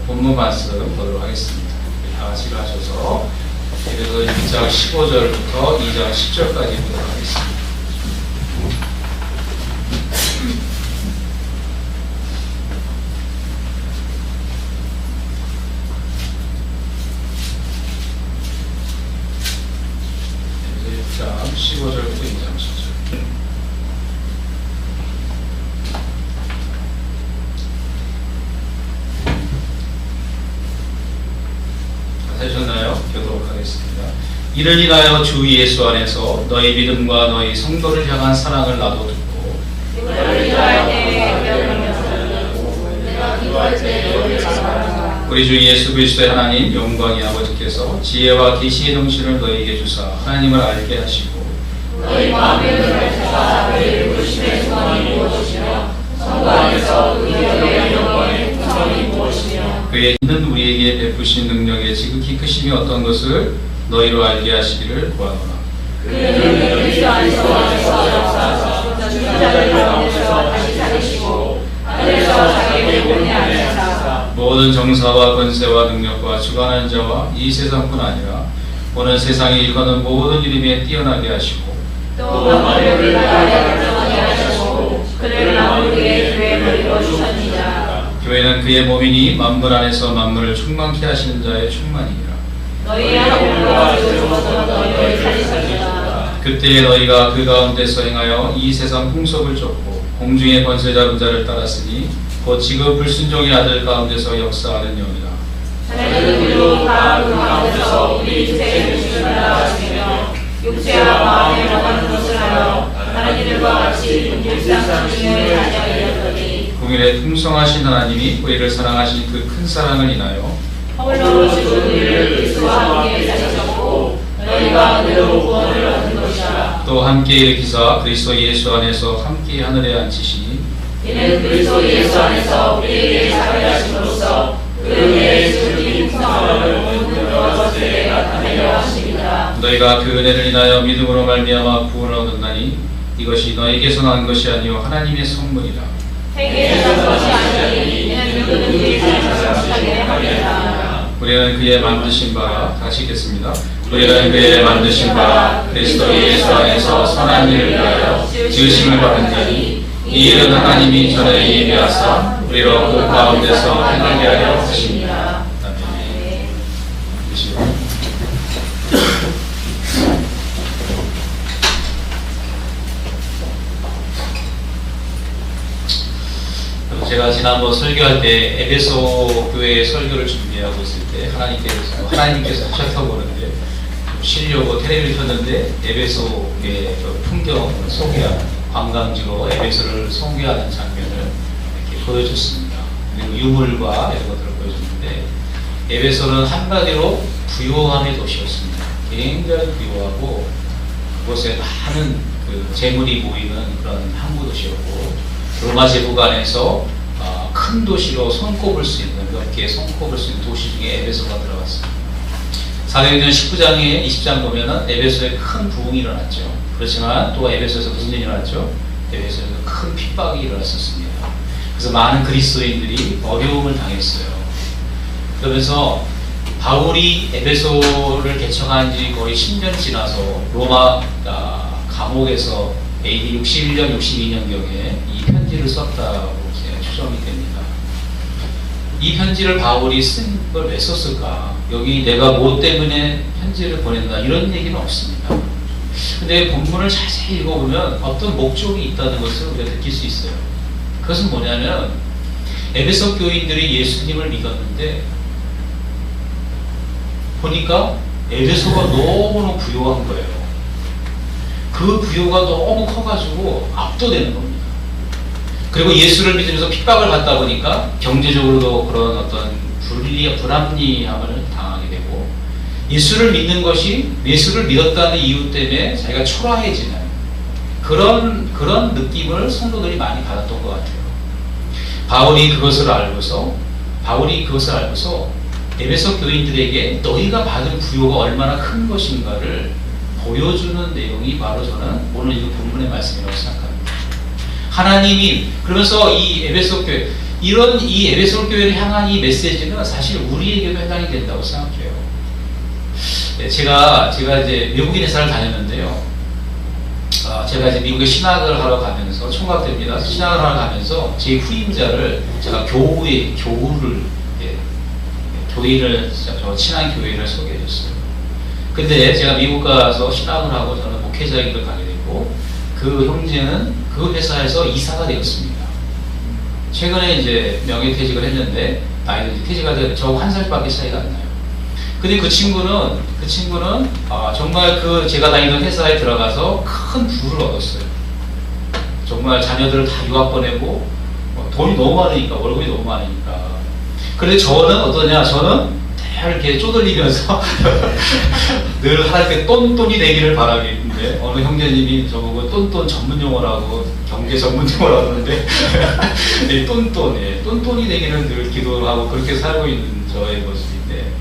본문 말씀 보도록 하겠습니다. 다 같이 하셔서 그래서 1장 15절부터 2장 10절까지 보도록 하겠습니다. 자, 15절부터 2장 10절. 하셨나요? 보도록 하겠습니다. 이를 인하여 주 예수 안에서 너희 믿음과 너희 성도를 향한 사랑을 나도 듣고 우리 주 예수 그리스도의 하나님 영광의 아버지께서 지혜와 계시의 정신을 너희에게 주사 하나님을 알게 하시고 너희 마음의 눈을 주사 너희를 부르심의 소망이 무엇이며 성도 안에서 의의 영광의 풍성이 무엇이며 그의 있는 우리에게 베푸신 능력의 지극히 크심이 어떤 것을 너희로 알게 하시기를 구하노라. 그는 그리스도 안에서 역사하사 죽은 자들 가운데서 다시 살리시고 하늘에서 자기의 본이 아니하사 모든 정사와 권세와 능력과 주관하는 자와 이 세상뿐 아니라 오는 세상에 일어나는 모든 이름에 뛰어나게 하시고 또 만물을 나라에 결정하게 하시고 그를 만물에게 교회를 이루어주셨느니라. 교회는 그의 몸이니 만물 안에서 만물을 충만케 하시는 자의 충만이니라. 너희의 하나님과 주로서 너희를 살리셨다. 그때에 너희가 그 가운데서 행하여 이 세상 풍속을 쫓고 공중의 권세 잡은 자를 따랐으니 곧 지금 불순종의 아들 가운데서 역사하는 영이라. 자네는 우리로 다 그 가운데서 우리 주세의 중심을 나아가시며 육체와 마음에 원하는 것을 하여 다른 이들과 같이 분질상 중에 자녀이었더니 공일에 풍성하신 하나님이 우리를 사랑하신 그 큰 사랑을 인하여 홀로 죽은 우리를 그리스도와 함께 살리셨고 너희가 그로 구원을 얻은 것이라. 또 함께 일으키사 그리스도 예수 안에서 함께 하늘에 앉히시니 이는 그리스도 예수 안에서 우리에게 자비를 하심으로써 그 은혜의 지극히 풍성함을 온 그리스도 저들에게 나타내려 하십니다. 너희가 그 은혜를 인하여 믿음으로 말미암아 구원을 얻었나니 이것이 너희에게서 난 것이 아니요 하나님의 선물이라. 세계에서 난 것이 아니니 이는 누구든지 자신을 못하게 하리라. 우리는 그의 만드신 바라 다시 읽겠습니다. 우리는 그의 만드신 바라 그리스도 예수 안에서 선한 일을 위하여 지으심을 받은 자니 이 일은 하나님이 전에 예비하사 우리로 그 가운데서 행하게 하려 하십니다. 아멘. 제가 지난번 설교할 때 에베소 교회의 설교를 준비하고 있을 때 하나님께서 하셨다고 쉬려고 텔레비를 켰는데 에베소의 풍경을 소개하는 관광지로 에베소를 소개하는 장면을 이렇게 보여줬습니다. 그리고 유물과 이런 것들을 보여줬는데 에베소는 한마디로 부요함의 도시였습니다. 굉장히 부요하고 그곳에 많은 재물이 모이는 그런 항구 도시였고 로마 제국 안에서 큰 도시로 손꼽을 수 있는 몇 개의 손꼽을 수 있는 도시 중에 에베소가 들어갔습니다. 사도행전 19장에 20장 보면은 에베소에 큰 부흥이 일어났죠. 그렇지만 또 에베소에서 무슨 일이 일어났죠? 에베소에서 큰 핍박이 일어났었습니다. 그래서 많은 그리스도인들이 어려움을 당했어요. 그러면서 바울이 에베소를 개척한 지 거의 10년 지나서 로마 감옥에서 AD 61년, 62년경에 이 편지를 썼다고 추정이 됩니다. 이 편지를 바울이 쓴 걸 왜 썼을까? 여기 내가 뭐 때문에 편지를 보낸다 이런 얘기는 없습니다. 근데 본문을 자세히 읽어보면 어떤 목적이 있다는 것을 우리가 느낄 수 있어요. 그것은 뭐냐면 에베소 교인들이 예수님을 믿었는데 보니까 에베소가 너무너무 부요한 거예요. 그 부요가 너무 커가지고 압도되는 겁니다. 그리고 예수를 믿으면서 핍박을 받다 보니까 경제적으로도 그런 어떤 불합리함을 당하게 되고 예수를 믿는 것이 예수를 믿었다는 이유 때문에 자기가 초라해지는 그런 느낌을 성도들이 많이 받았던 것 같아요. 바울이 그것을 알고서 에베소 교인들에게 너희가 받은 부요가 얼마나 큰 것인가를 보여주는 내용이 바로 저는 오늘 이 본문의 말씀이라고 생각합니다. 하나님이 그러면서 이 에베소 교회 이런 이 에베소 교회를 향한 이 메시지는 사실 우리에게도 해당이 된다고 생각해요. 제가 이제 외국인 회사를 다녔는데요. 제가 이제 미국에 신학을 하러 가면서 총각됩니다. 신학을 하러 가면서 제 후임자를 제가 교회를 저 친한 교회를 소개해줬어요. 근데 제가 미국 가서 신학을 하고 저는 목회자의 길을 가게 됐고 그 형제는 그 회사에서 이사가 되었습니다. 최근에 이제 명예퇴직을 했는데 나이도 이제 퇴직가 되고 저 한 살밖에 차이가 안 나요. 근데 그 친구는 정말 그 제가 다니던 회사에 들어가서 큰 부를 얻었어요. 정말 자녀들을 다 유학 보내고 돈이 너무 많으니까 월급이 너무 많으니까. 그런데 저는 어떠냐? 저는 이렇게 쪼들리면서 늘 하나님께 똔똔이 되기를 바라겠는데 어느 형제님이 저보고 똔똔 전문 용어라고 경제 전문 용어라고 하는데 똔똔이 되기를 늘 기도하고 그렇게 살고 있는 저의 모습인데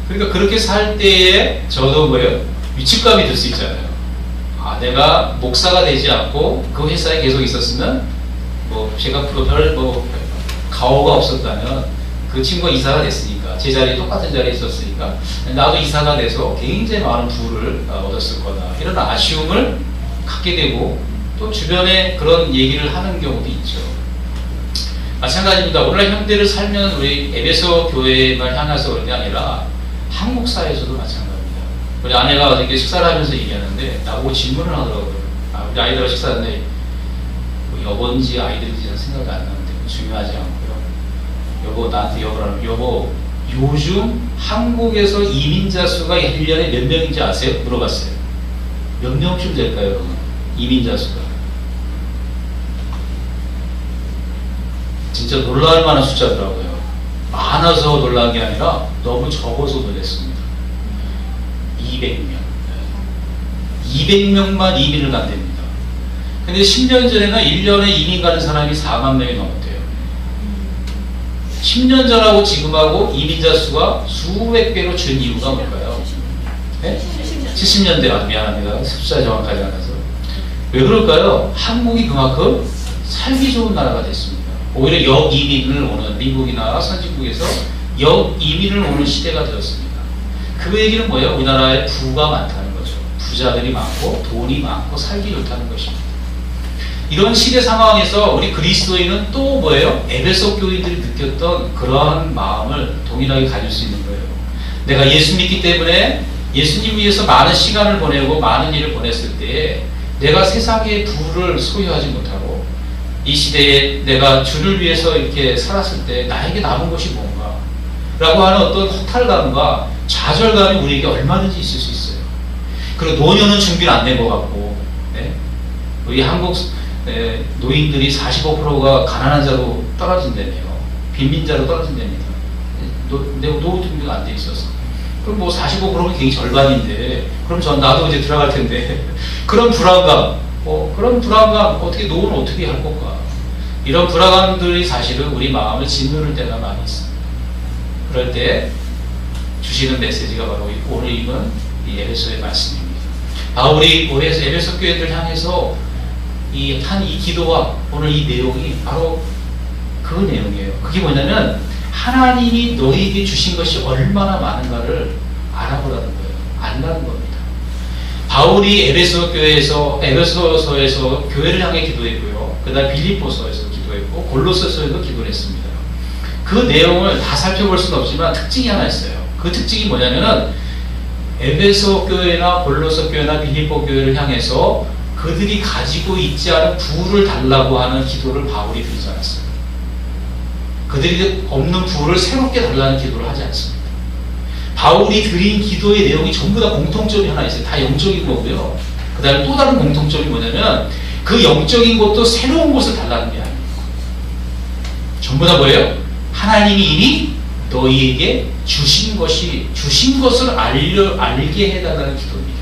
그러니까 그렇게 살 때에 저도 위축감이 들 수 있잖아요. 내가 목사가 되지 않고 그 회사에 계속 있었으면 제가 앞으로 별 가오가 없었다면 그 친구가 이사가 됐으니까 제 자리에 똑같은 자리에 있었으니까 나도 이사가 돼서 굉장히 많은 부를 얻었을 거다 이런 아쉬움을 갖게 되고 또 주변에 그런 얘기를 하는 경우도 있죠. 마찬가지입니다. 오늘날 현대를 살면 우리 에베소 교회만 향해서 그런 게 아니라 한국 사회에서도 마찬가지입니다. 우리 아내가 어저께 식사를 하면서 얘기하는데 나보고 질문을 하더라고요. 우리 아이들하고 식사하는데 여보인지 아이들인지 생각이 안 나는데 중요하지 않고요. 여보 나한테 여보라면 여보 요즘 한국에서 이민자 수가 1년에 몇 명인지 아세요? 물어봤어요. 몇 명쯤 될까요? 이민자 수가 진짜 놀라울 만한 숫자더라고요. 많아서 놀란 게 아니라 너무 적어서 놀랐습니다. 200명 200명만 이민을 간답니다. 근데 10년 전에는 1년에 이민 가는 사람이 4만 명이 넘었대요. 10년 전하고 지금하고 이민자 수가 수백 배로 준 이유가 뭘까요? 네? 70년대 미안합니다. 숫자 정확하지 않아서. 왜 그럴까요? 한국이 그만큼 살기 좋은 나라가 됐습니다. 오히려 역이민을 오는 미국이나 선진국에서 역이민을 오는 시대가 되었습니다. 그 얘기는 뭐예요? 우리나라에 부가 많다는 거죠. 부자들이 많고 돈이 많고 살기 좋다는 것입니다. 이런 시대 상황에서 우리 그리스도인은 또 뭐예요? 에베소 교인들이 느꼈던 그러한 마음을 동일하게 가질 수 있는 거예요. 내가 예수 믿기 때문에 예수님 위해서 많은 시간을 보내고 많은 일을 보냈을 때 내가 세상의 부를 소유하지 못하고 이 시대에 내가 주를 위해서 이렇게 살았을 때 나에게 남은 것이 뭔가 라고 하는 어떤 허탈감과 좌절감이 우리에게 얼마든지 있을 수 있어요. 그리고 노년은 준비를 안 된 것 같고 우리 한국 노인들이 45%가 가난한 자로 떨어진다네요. 빈민자로 떨어진답니다. 노후 준비가 안 돼 있어서. 그럼 45%면 굉장히 절반인데, 그럼 나도 이제 들어갈 텐데, 그런 불안감, 어떻게 노후는 어떻게 할 건가? 이런 불안감들이 사실은 우리 마음을 짓누를 때가 많이 있습니다. 그럴 때 주시는 메시지가 바로 오늘 읽은 이 에베소의 말씀입니다. 바울이 에베소 교회들 향해서 이 기도와 오늘 이 내용이 바로 그 내용이에요. 그게 뭐냐면 하나님이 너희에게 주신 것이 얼마나 많은가를 알아보라는 거예요. 안다는 겁니다. 바울이 에베소서에서 교회를 향해 기도했고요. 그 다음 빌립보서에서 기도했고 골로새서에도 기도를 했습니다. 그 내용을 다 살펴볼 수는 없지만 특징이 하나 있어요. 그 특징이 뭐냐면은 에베소 교회나 골로새 교회나 빌립보 교회를 향해서 그들이 가지고 있지 않은 부를 달라고 하는 기도를 바울이 드리지 않았어요. 그들이 없는 부를 새롭게 달라는 기도를 하지 않습니다. 바울이 드린 기도의 내용이 전부 다 공통점이 하나 있어요. 다 영적인 거고요. 그 다음에 또 다른 공통점이 뭐냐면 그 영적인 것도 새로운 것을 달라는 게 아니에요. 전부 다 뭐예요? 하나님이 이미 너희에게 주신 것을 알게 해달라는 기도입니다.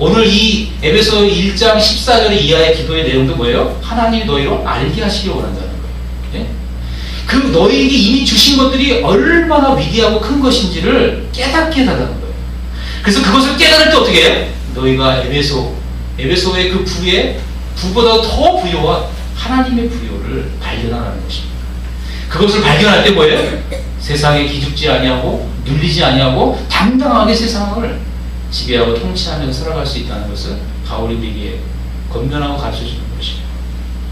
오늘 이 에베소 1장 14절 이하의 기도의 내용도 뭐예요? 하나님이 너희로 알게 하시기 원한다는 거예요. 예? 그 너희에게 이미 주신 것들이 얼마나 위대하고 큰 것인지를 깨닫게 해달라는 거예요. 그래서 그것을 깨달을 때 어떻게 해요? 너희가 에베소의 그 부보다 더 부요한 하나님의 부요를 발견하라는 것입니다. 그것을 발견할 때 뭐예요? 세상에 기죽지 아니하고 눌리지 아니하고 당당하게 세상을 지배하고 통치하면서 살아갈 수 있다는 것을 바울이 우리에게 건면하고 가르쳐주는 것이에요.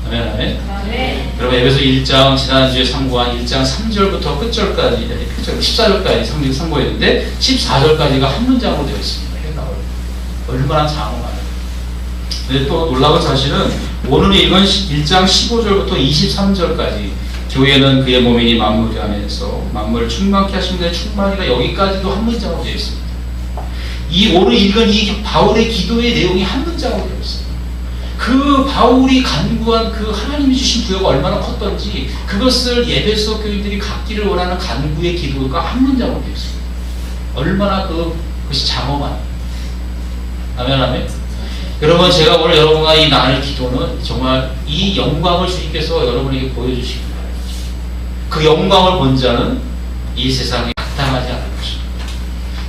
아멘, 아멘. 아멘. 여러분, 에베소 1장 지난주에 상고한 1장 3절부터 끝절까지 14절까지 상고했는데 14절까지가 한 문장으로 되어 있습니다. 헬라어로. 얼마나 장엄하냐. 근데 또 놀라운 사실은 오늘 읽은 1장 15절부터 23절까지 교회는 그의 몸이니 만물이 안에서 만물을 충만케 하시는데 충만이가 여기까지도 한 문장으로 되어 있습니다. 이 오늘 읽은 이 바울의 기도의 내용이 한 문장으로 되어 있습니다. 그 바울이 간구한 그 하나님이 주신 부여가 얼마나 컸던지 그것을 에베소 교인들이 갖기를 원하는 간구의 기도가 한 문장으로 되어 있습니다. 얼마나 그것이 장엄한. 아멘, 아멘. 여러분, 제가 오늘 여러분과 이 나눌 기도는 정말 이 영광을 주님께서 여러분에게 보여주시기 바랍니다. 그 영광을 본 자는 이 세상에 악당하지 않을 것입니다.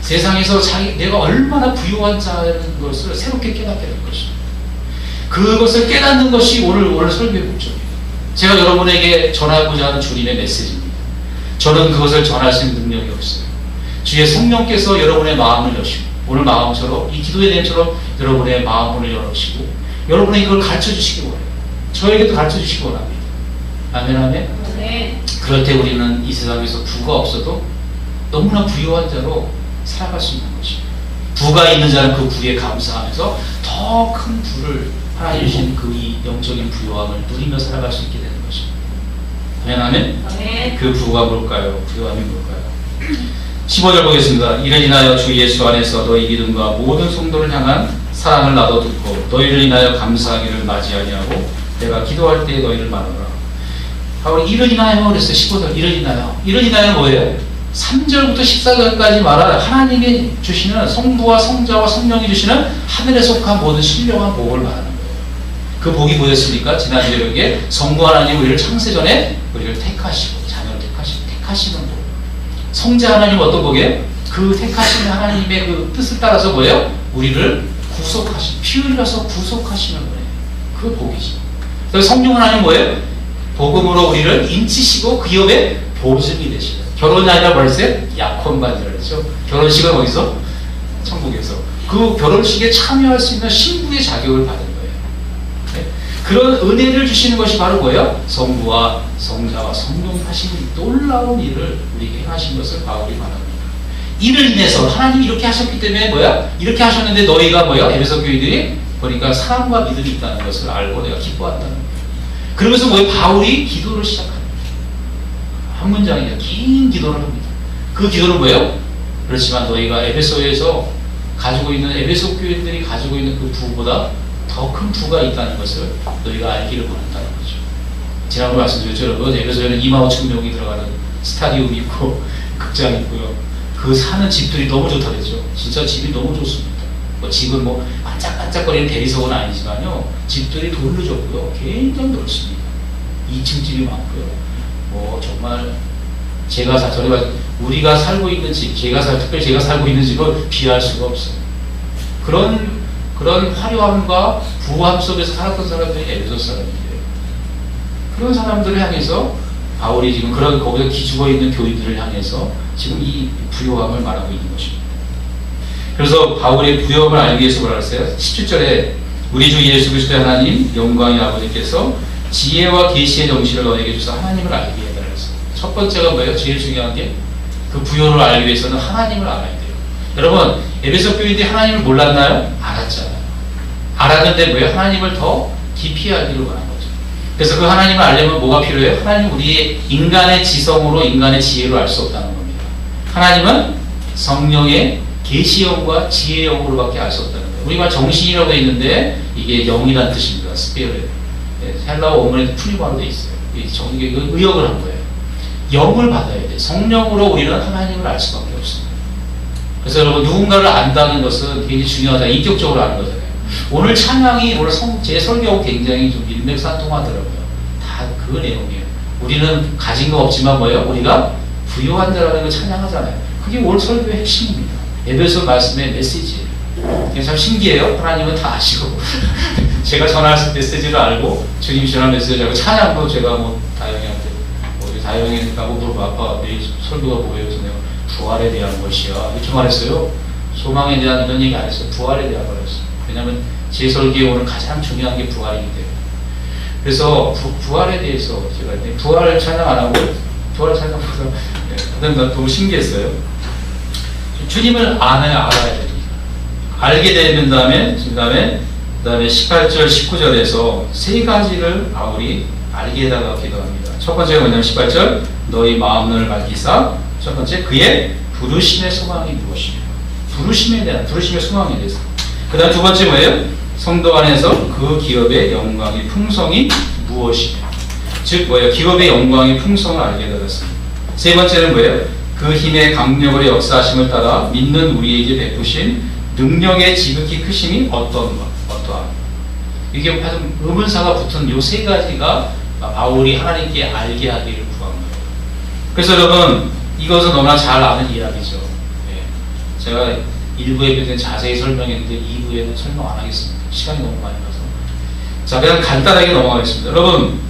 세상에서 내가 얼마나 부유한 자라는 것을 새롭게 깨닫게 될 것입니다. 그것을 깨닫는 것이 오늘 설교의 목적입니다. 제가 여러분에게 전하고자 하는 주님의 메시지입니다. 저는 그것을 전할 수 있는 능력이 없어요. 주의 성령께서 여러분의 마음을 여시고 오늘 마음처럼 이 기도의 내용처럼 여러분의 마음을 열어주시고 여러분이 이걸 가르쳐 주시기 원해요. 저에게도 가르쳐 주시기 원합니다. 아멘, 아멘. 네. 그럴 때 우리는 이 세상에서 부가 없어도 너무나 부유한 자로 살아갈 수 있는 것입니다. 부가 있는 자는 그 부에 감사하면서 더 큰 부를 하나님 주신 그 이 영적인 부유함을 누리며 살아갈 수 있게 되는 것입니다. 아멘, 아멘. 아멘. 그 부가 뭘까요? 부유함이 뭘까요? 15절 보겠습니다. 이를 인하여 주 예수 안에서 너희 믿음과 모든 성도를 향한 사랑을 나도 듣고 너희를 인하여 감사하기를 맞이하냐고 내가 기도할 때 너희를 말하노라. 바울이 이를 인하여 그랬어요. 15절 이를 인하여. 이를 인하여 뭐예요? 3절부터 14절까지 말할 하나님이 주시는 성부와 성자와 성령이 주시는 하늘에 속한 모든 신령한 복을 말하는 거예요. 그 복이 뭐였습니까? 지난주에 여기에 성부 하나님 우리를 창세전에 우리를 택하시고 자녀를 택하시는 복. 성자 하나님 어떤 복이에요? 그 택하시는 하나님의 그 뜻을 따라서 뭐예요? 우리를 구속하시는, 피 흘려서 구속하시는 거예요. 그 복이죠. 그래서 성령 하나님 뭐예요? 복음으로 우리를 인치시고 그 옆에 보증이 되시는. 결혼이 아니라 벌써 약혼반이라고 그랬죠. 결혼식은 어디서? 천국에서. 그 결혼식에 참여할 수 있는 신부의 자격을 받은 거예요. 네? 그런 은혜를 주시는 것이 바로 뭐예요? 성부와 성자와 성령이 하신 놀라운 일을 우리에게 행하신 것을 바울이 말합니다. 이를 인해서 하나님이 이렇게 하셨기 때문에 뭐야? 이렇게 하셨는데 너희가 뭐야? 에베소 교인들이 보니까 사랑과 믿음이 있다는 것을 알고 내가 기뻐한다는 거예요. 그러면서 뭐예요? 바울이 기도를 시작합니다. 한 문장이냐 긴 기도를 합니다. 그 기도는 뭐예요? 그렇지만 너희가 에베소에서 가지고 있는 에베소 교인들이 가지고 있는 그 부보다 더 큰 부가 있다는 것을 너희가 알기를 원한다는 거죠. 지난번에 말씀드렸죠. 여러분, 에베소에는 25,000명이 들어가는 스타디움이 있고 극장이 있고요. 그 사는 집들이 너무 좋다 그랬죠. 진짜 집이 너무 좋습니다. 뭐 집은 뭐 반짝반짝거리는 대리석은 아니지만요. 집들이 돌로 졌고요. 굉장히 넓습니다. 2층 집이 많고요. 뭐 정말 우리가 살고 있는 집, 특별히 제가 살고 있는 집은 비할 수가 없어요. 그런 화려함과 부함 속에서 살았던 사람들이 에베소 사람들이에요. 그런 사람들을 향해서 바울이 지금 거기서 기죽어 있는 교인들을 향해서 지금 이 부요함을 말하고 있는 것입니다. 그래서 바울의 부요함을 알기 위해서 뭐라 했어요? 17절에 우리 주 예수 그리스도의 하나님 영광의 아버지께서 지혜와 계시의 정신을 너에게 주사 하나님을 알게 해달라 했어요. 첫 번째가 뭐예요? 제일 중요한 게 그 부요를 알기 위해서는 하나님을 알아야 돼요. 여러분, 에베소 교인들이 하나님을 몰랐나요? 알았잖아요. 알았는데 뭐예요? 하나님을 더 깊이 알기를 원한 거죠. 그래서 그 하나님을 알려면 뭐가 필요해요? 하나님 우리의 인간의 지성으로 인간의 지혜로 알 수 없다는 겁니다. 하나님은 성령의 계시형과 지혜의 영으로밖에 알 수 없다는 거예요. 우리말 정신이라고 되어 있는데 이게 영이라는 뜻입니다. 스피릿. 헬라어 원문에 풀리바로 되어 있어요. 의역을 한 거예요. 영을 받아야 돼요. 성령으로 우리는 하나님을 알 수밖에 없습니다. 그래서 여러분, 누군가를 안다는 것은 굉장히 중요하다. 인격적으로 아는 거잖아요. 오늘 찬양이 오늘 제 설교하고 굉장히 좀 일맥상통하더라고요. 다 그 내용이에요. 우리는 가진 거 없지만 뭐예요? 우리가 부유한 자라는 걸 찬양하잖아요. 그게 오늘 설교의 핵심입니다. 에베소 말씀의 메시지예요. 참 신기해요. 하나님은 다 아시고 제가 전할 메시지를 알고 주님이 전할 메시지를 알고 찬양도 제가 뭐 다영이한테 다영이라고 물어봐. 아빠 내일 설교가 뭐예요? 그래서 내가 부활에 대한 것이야 이렇게 말했어요. 소망에 대한 이런 얘기 안 했어요. 부활에 대한 거였어요. 왜냐하면 제 설교에 오늘 가장 중요한 게 부활이기 때문에. 그래서 부활에 대해서 제가 부활 찬양 안 하고 부활 찬양보다 난 너무 신기했어요. 주님을 알아야 됩니다. 알게 되는 다음에 18절 19절에서 세 가지를 바울이 알게 해달라고 기도합니다. 첫 번째가 뭐냐면 18절 너희 마음을 밝히사 첫 번째 그의 부르심의 소망이 무엇이며 부르심의 소망에 대해서. 그 다음 두 번째 뭐예요? 성도 안에서 그 기업의 영광의 풍성이 무엇이며 즉 뭐예요? 기업의 영광의 풍성을 알게 해달았습니다. 세 번째는 뭐예요? 그 힘의 강력으로 역사하심을 따라 믿는 우리에게 베푸신 능력의 지극히 크심이 어떠한 이게 아주 의문사가 붙은 요 세 가지가 바울이 하나님께 알게 하기를 구한 거예요. 그래서 여러분 이것은 너무나 잘 아는 이야기죠. 예. 제가 1부에 그때 자세히 설명했는데 2부에는 설명 안 하겠습니다. 시간이 너무 많이 가서. 자, 그냥 간단하게 넘어가겠습니다. 여러분,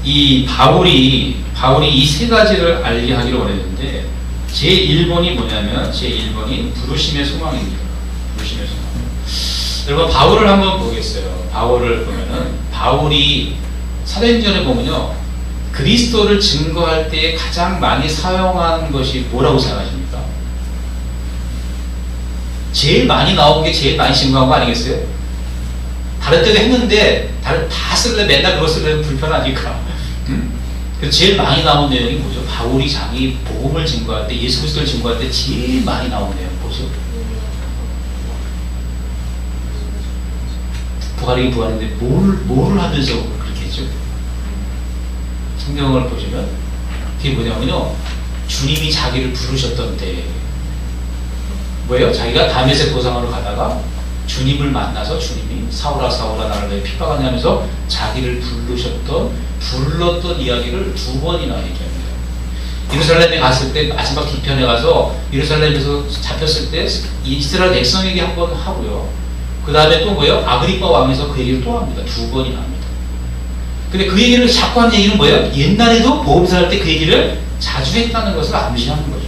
이 바울이 이 세 가지를 알게 하기를 원했는데, 제 1번이 뭐냐면, 제 1번이 부르심의 소망입니다. 부르심의 소망. 여러분, 바울을 한번 보겠어요. 바울을 보면은, 바울이 사도행전에 보면요, 그리스도를 증거할 때 가장 많이 사용한 것이 뭐라고 생각하십니까? 제일 많이 나온 게 제일 많이 증거한 거 아니겠어요? 다른 때도 했는데 다 쓸래 맨날 그거 쓰려면 불편하니까. 그래서 제일 많이 나온 내용이 뭐죠? 바울이 자기 복음을 증거할 때, 예수 그리스도를 증거할 때 제일 많이 나온 내용 뭐죠? 부활이긴 부활인데 뭐를 하면서 그렇게 했죠? 성경을 보시면 그게 뭐냐면요, 주님이 자기를 부르셨던 때 뭐예요? 자기가 다메섹 고상으로 가다가 주님을 만나서 주님이 사울아 사울아 나를 왜 핍박하냐면서 자기를 불렀던 이야기를 2번이나 얘기합니다. 예루살렘에 갔을 때 마지막 뒤편에 가서 예루살렘에서 잡혔을 때 이스라엘 백성에게 한 번 하고요. 그 다음에 또 뭐예요? 아그리파 왕에서 그 얘기를 또 합니다. 2번이나 합니다. 근데 그 얘기를 자꾸 한 얘기는 뭐예요? 옛날에도 복음서 할 때 그 얘기를 자주 했다는 것을 암시하는 거죠.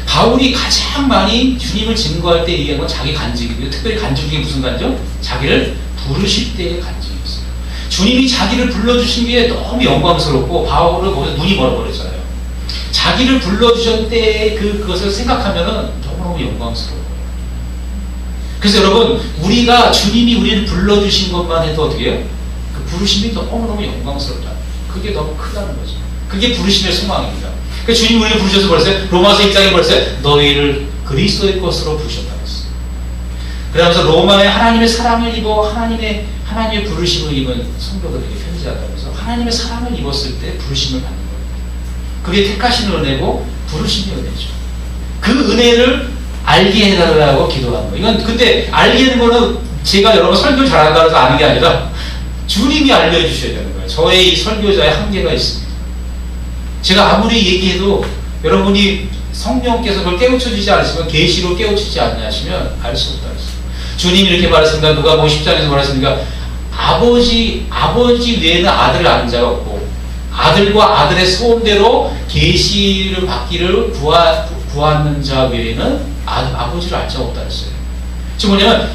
바울이 가장 많이 주님을 증거할 때 얘기한 건 자기 간증이고요. 특별히 간증 중에 무슨 간증? 자기를 부르실 때의 간증이었어요. 주님이 자기를 불러주신 게 너무 영광스럽고 바울은 거기서 눈이 멀어버렸잖아요. 자기를 불러주셨을 때 그것을 생각하면은 너무너무 영광스러워요. 그래서 여러분, 우리가 주님이 우리를 불러주신 것만 해도 어떻게 해요? 그 부르심이 너무너무 영광스럽다. 그게 너무 크다는 거죠. 그게 부르심의 소망입니다. 그 주님 우리를 부르셔서 벌써 로마서 1장에 벌써 너희를 그리스도의 것으로 부르셨다고 했어요. 그러면서 로마에 하나님의 사랑을 입어 하나님의 부르심을 입은 성도들에게 편지하다면서 하나님의 사랑을 입었을 때 부르심을 받는 거예요. 그게 택하신 은혜고 부르심의 은혜죠. 그 은혜를 알게 해달라고 기도하는 거예요. 이건 근데 알게 되는 거는 제가 여러분 설교 잘한다고 해서 아는 게 아니라 주님이 알려주셔야 되는 거예요. 저의 이 설교자의 한계가 있습니다. 제가 아무리 얘기해도 여러분이 성령께서 그걸 깨우쳐주지 않으시면, 계시로 깨우치지 않으시면 알 수 없다 했어요. 주님이 이렇게 말했습니다. 누가복음 10장에서 말했습니까? 아버지 외에는 아들을 아는 자가 없고 아들과 아들의 소원대로 계시를 받기를 구하는 자 외에는 아버지를 알 자가 없다 했어요. 즉 뭐냐면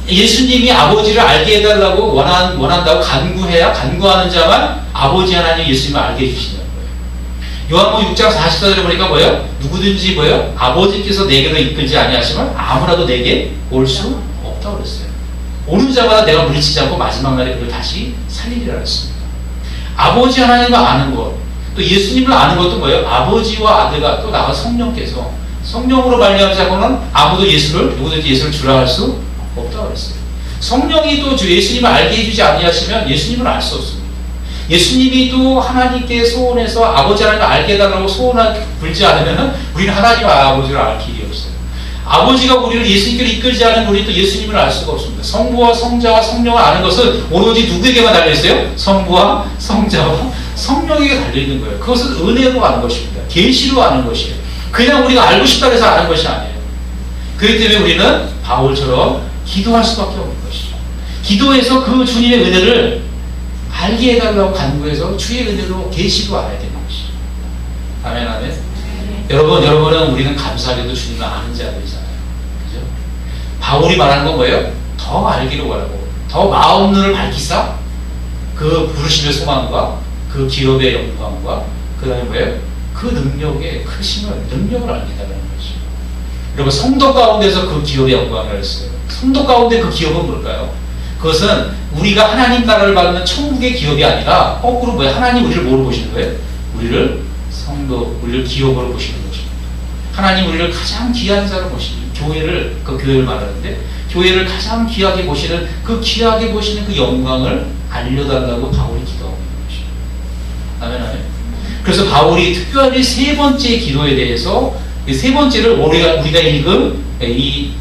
예수님이 아버지를 알게 해달라고 원한다고 간구하는 자만 아버지 하나님 예수님을 알게 해주시는 요한복음 6장 44절에 보니까 뭐예요? 누구든지 뭐예요? 아버지께서 내게로 이끌지 아니하시면 아무라도 내게 올 수 없다고 그랬어요. 오는 자마다 내가 물리치지 않고 마지막 날에 그를 다시 살리리라 했습니다. 아버지 하나님을 아는 것, 또 예수님을 아는 것도 뭐예요? 아버지와 아들과 또 나가 성령께서 성령으로 말미암지 않고는 아무도 누구든지 예수를 주라 할 수 없다고 그랬어요. 성령이 또 예수님을 알게 해주지 아니하시면 예수님을 알 수 없습니다. 예수님이 또 하나님께 소원해서 아버지 하나님을 알게 해달라고 소원을 불지 않으면 우리는 하나님과 아버지를 알 길이 없어요. 아버지가 우리를 예수님께로 이끌지 않으면 우리는 또 예수님을 알 수가 없습니다. 성부와 성자와 성령을 아는 것은 오로지 누구에게만 달려있어요? 성부와 성자와 성령에게 달려있는 거예요. 그것은 은혜로 아는 것입니다. 계시로 아는 것이에요. 그냥 우리가 알고 싶다고 해서 아는 것이 아니에요. 그렇기 때문에 우리는 바울처럼 기도할 수밖에 없는 것이죠. 기도해서 그 주님의 은혜를 알게 해달라고 간구해서 주의 은혜로 계시도 알아야 되는 것이죠. 아멘, 아멘. 여러분은 우리는 감사하게도 주님을 아는 자들이잖아요. 그죠? 바울이 말하는 건 뭐예요? 더 알기를 원하고, 더 마음 눈을 밝히사 그 부르심의 소망과 그 기업의 영광과 그 다음에 뭐예요? 그 능력의 능력을 알게 해달라는 것이죠. 여러분, 성도 가운데서 그 기업의 영광을 했어요. 성도 가운데 그 기업은 뭘까요? 그것은 우리가 하나님 나라를 받는 천국의 기업이 아니라 거꾸로 뭐예요? 하나님 우리를 뭐로 보시는 거예요? 우리를 우리를 기업으로 보시는 것입니다. 하나님 우리를 가장 귀한 자로 보시는 그 교회를 말하는데, 교회를 가장 귀하게 보시는 그 영광을 알려달라고 바울이 기도하고 있는 것입니다. 아멘, 아멘. 그래서 바울이 특별히 세 번째 기도에 대해서, 이 세 번째를 우리가 읽은 이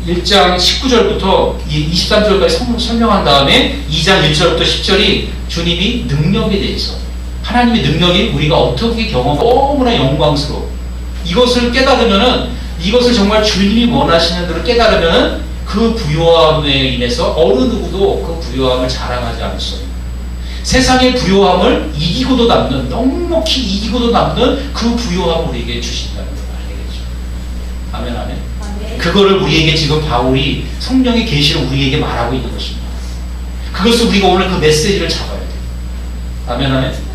1장 19절부터 23절까지 설명한 다음에 2장 1절부터 10절이 주님이 능력에 대해서, 하나님의 능력이 우리가 어떻게 경험하고 너무나 영광스러워, 이것을 깨달으면은, 이것을 정말 주님이 원하시는 대로 깨달으면은 그 부요함에 인해서 어느 누구도 그 부요함을 자랑하지 않을 수 없는, 세상의 부요함을 이기고도 남는, 넉넉히 이기고도 남는 그 부요함을 우리에게 주신다는 걸 알겠죠. 아멘, 아멘. 그거를 우리에게 지금 바울이 성령의 계시를 우리에게 말하고 있는 것입니다. 그것을 우리가 오늘 그 메시지를 잡아야 돼요. 아멘, 아멘.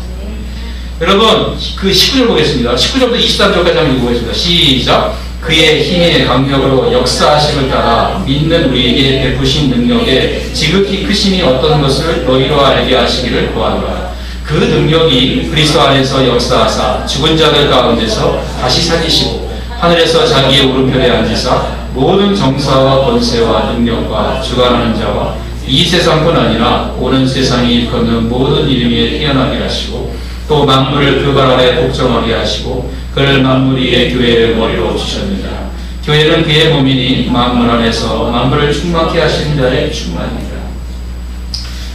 여러분, 그 19절 보겠습니다. 19절부터 23절까지 한번 읽어보겠습니다. 시작. 그의 힘의 강력으로 역사하심을 따라 믿는 우리에게 베푸신 능력에 지극히 크심이 어떤 것을 너희로 알게 하시기를 구하노라. 그 능력이 그리스도 안에서 역사하사 죽은 자들 가운데서 다시 살리시고 하늘에서 자기의 오른편에 앉으사 모든 정사와 권세와 능력과 주관하는 자와 이 세상뿐 아니라 오는 세상이 일컫는 모든 이름에 태어나게 하시고 또 만물을 그 발 아래 복종하게 하시고 그를 만물 위에 교회의 머리로 주셨느니라. 교회는 그의 몸이니 만물 안에서 만물을 충만케 하시는 자의 충만이니라.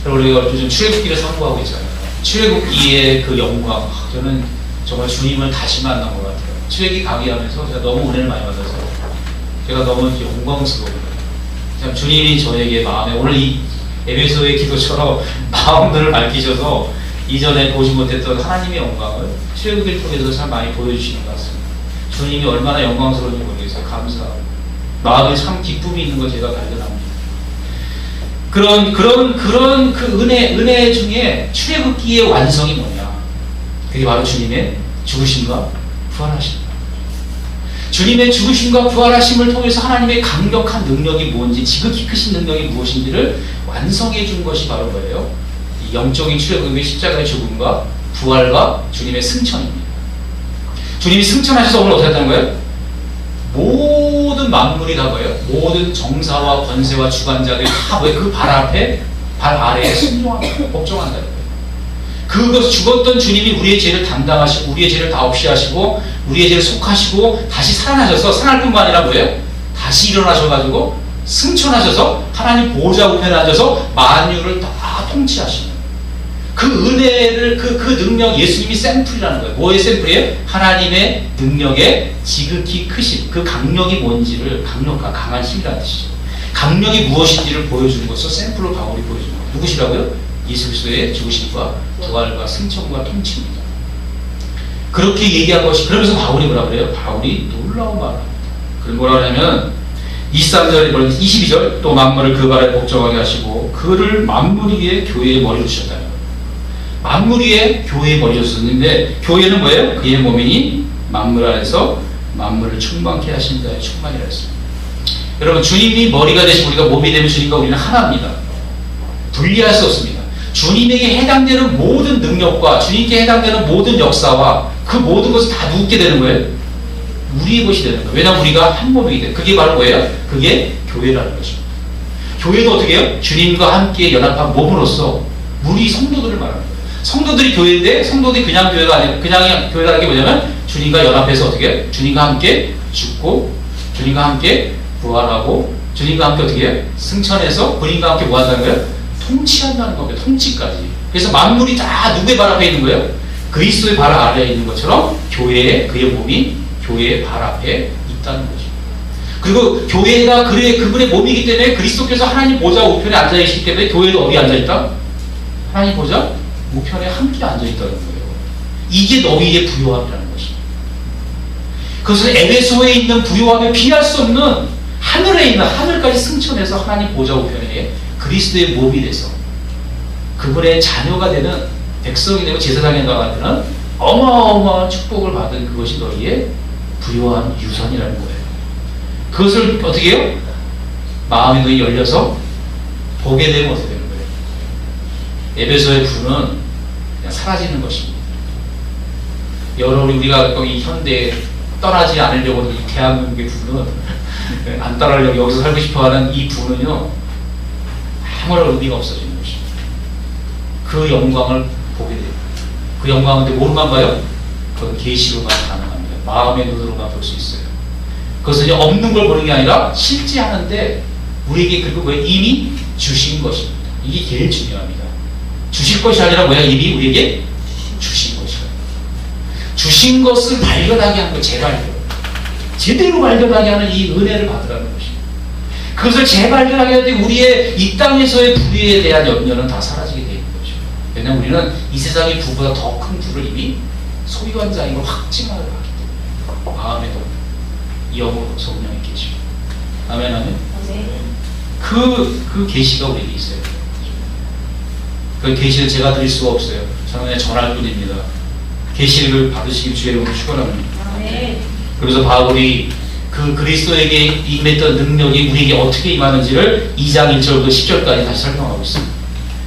우리가 요즘 출애굽기를 상고하고 있잖아요. 출애굽기의 그 영광, 저는 정말 주님을 다시 만난 것 같아요. 출애굽기 강의하면서 제가 너무 은혜를 많이 받아서 제가 너무 영광스러워요. 참 주님이 저에게 마음에, 오늘 이 에베소의 기도처럼 마음들을 밝히셔서 이전에 보지 못했던 하나님의 영광을 출애굽기를 통해서 참 많이 보여주시는 것 같습니다. 주님이 얼마나 영광스러운지 모르겠어요. 감사하고 마음에 참 기쁨이 있는 걸 제가 발견합니다. 그런 그 은혜 중에 출애굽기의 완성이 뭐냐? 그게 바로 주님의 죽으심과 부활하심입니다. 주님의 죽으심과 부활하심을 통해서 하나님의 강력한 능력이 뭔지, 지극히 크신 능력이 무엇인지를 완성해 준 것이 바로 뭐예요? 영적인 출애굽의 십자가의 죽음과 부활과 주님의 승천입니다. 주님이 승천하셔서 오늘 어떻게 했다는 거예요? 모든 만물이 다 뭐예요? 모든 정사와 권세와 주관자들이 다 뭐예요? 그 발 앞에, 발 아래에 순종한다, 복종한다는 거예요. 그것 죽었던 주님이 우리의 죄를 담당하시고 우리의 죄를 다 없이 하시고 우리의 죄를 속하시고 다시 살아나셔서, 살아날 뿐만 아니라 뭐예요? 다시 일어나셔가지고 승천하셔서 하나님 보좌 우편에 앉아서 만유를 다 통치하시는 그 은혜를, 그 능력, 예수님이 샘플이라는 거예요. 뭐의 샘플이에요? 하나님의 능력의 지극히 크신 그 강력이 뭔지를, 강력과 강한 힘이라는 뜻이죠. 강력이 무엇인지를 보여주는 것을 샘플로 바울이 보여주는 거예요. 누구시라고요? 예수 그리스도의 죽으심과 부활과 승천과 통치입니다. 그렇게 얘기한 것이, 그러면서 바울이 뭐라 그래요? 바울이 놀라운 말을 합니다. 그럼 뭐라 하냐면 23절, 22절 또 만물을 그 발에 복종하게 하시고 그를 만물 위에 교회의 머리로 주셨다. 만물 위에 교회의 머리로 주셨는데 교회는 뭐예요? 그의 몸이니 만물 안에서 만물을 충만케 하신 자의 충만이라 했습니다. 여러분, 주님이 머리가 되시고 우리가 몸이 되면 주님과 우리는 하나입니다. 분리할 수 없습니다. 주님에게 해당되는 모든 능력과 주님께 해당되는 모든 역사와 그 모든 것을 다 누구게 되는 거예요? 우리의 것이 되는 거예요. 왜냐하면 우리가 한 몸이기 때문에. 그게 바로 뭐예요? 그게 교회라는 것입니다. 교회도 어떻게 해요? 주님과 함께 연합한 몸으로서 우리 성도들을 말하는 거예요. 성도들이 교회인데 성도들이 그냥 교회가 아니라, 그냥 교회라는 게 뭐냐면 주님과 연합해서 어떻게 해요? 주님과 함께 죽고 주님과 함께 부활하고 주님과 함께 어떻게 해요? 승천해서 본인과 함께 뭐 한다는 거예요? 통치한다는 겁니다. 통치까지. 그래서 만물이 다 누구의 발 앞에 있는 거예요? 그리스도의 발 아래에 있는 것처럼 교회의, 그의 몸이 교회의 발 앞에 있다는 거죠. 그리고 교회가 그분의 몸이기 때문에 그리스도께서 하나님 보좌 우편에 앉아계시기 때문에 교회도 어디 앉아있다? 하나님 보좌 우편에 함께 앉아있다는 거예요. 이게 너희의 부요함이라는 것입니다. 그것은 에베소에 있는 부요함에 비할 수 없는 하늘에 있는 하늘까지 승천해서 하나님 보좌 우편에 그리스도의 몸이 돼서 그분의 자녀가 되는 백성이 되고 제사장에 나가는 어마어마한 축복을 받은 그것이 너희의 부요한 유산이라는 거예요. 그것을 어떻게 해요? 마음이 너희 열려서 보게 되면 어떻게 되는 거예요? 에베소의 부는 그냥 사라지는 것입니다. 여러분 우리가 이 현대에 떠나지 않으려고 이 대한민국의 부는 안 따라하려고 여기서 살고 싶어하는 이 부는요 아무런 의미가 없어지는 것입니다. 그 영광을 보게 돼요. 그 영광은 근데 뭐로만 봐요? 그건 계시로만 가능합니다. 마음의 눈으로만 볼 수 있어요. 그것은 이제 없는 걸 보는 게 아니라 실제 하는데 우리에게 그리고 이미 주신 것입니다. 이게 제일 중요합니다. 주실 것이 아니라 뭐야? 이미 우리에게 주신 것이에요. 주신 것을 발견하게 하는 거, 재발견. 제대로 발견하게 하는 이 은혜를 받으라는 것입니다. 그것을 재발견하게 할 때 우리의 이 땅에서의 불의에 대한 염려는 다 사라지게 되는 거죠. 왜냐하면 우리는 이 세상의 부보다 더 큰 부를 이미 소유한 자인 걸 확증하게 하기 때문에 마음에도 영으로 성령의 계시고 아멘 아멘. 그 계시가 우리에게 있어요. 그 계시를 제가 드릴 수가 없어요. 저는 그냥 전할 뿐입니다. 계시를 받으시길 주의 이름으로 축원합니다. 그래서 바울이 그 그리스도에게 임했던 능력이 우리에게 어떻게 임하는지를 2장 1절부터 10절까지 다시 설명하고 있습니다.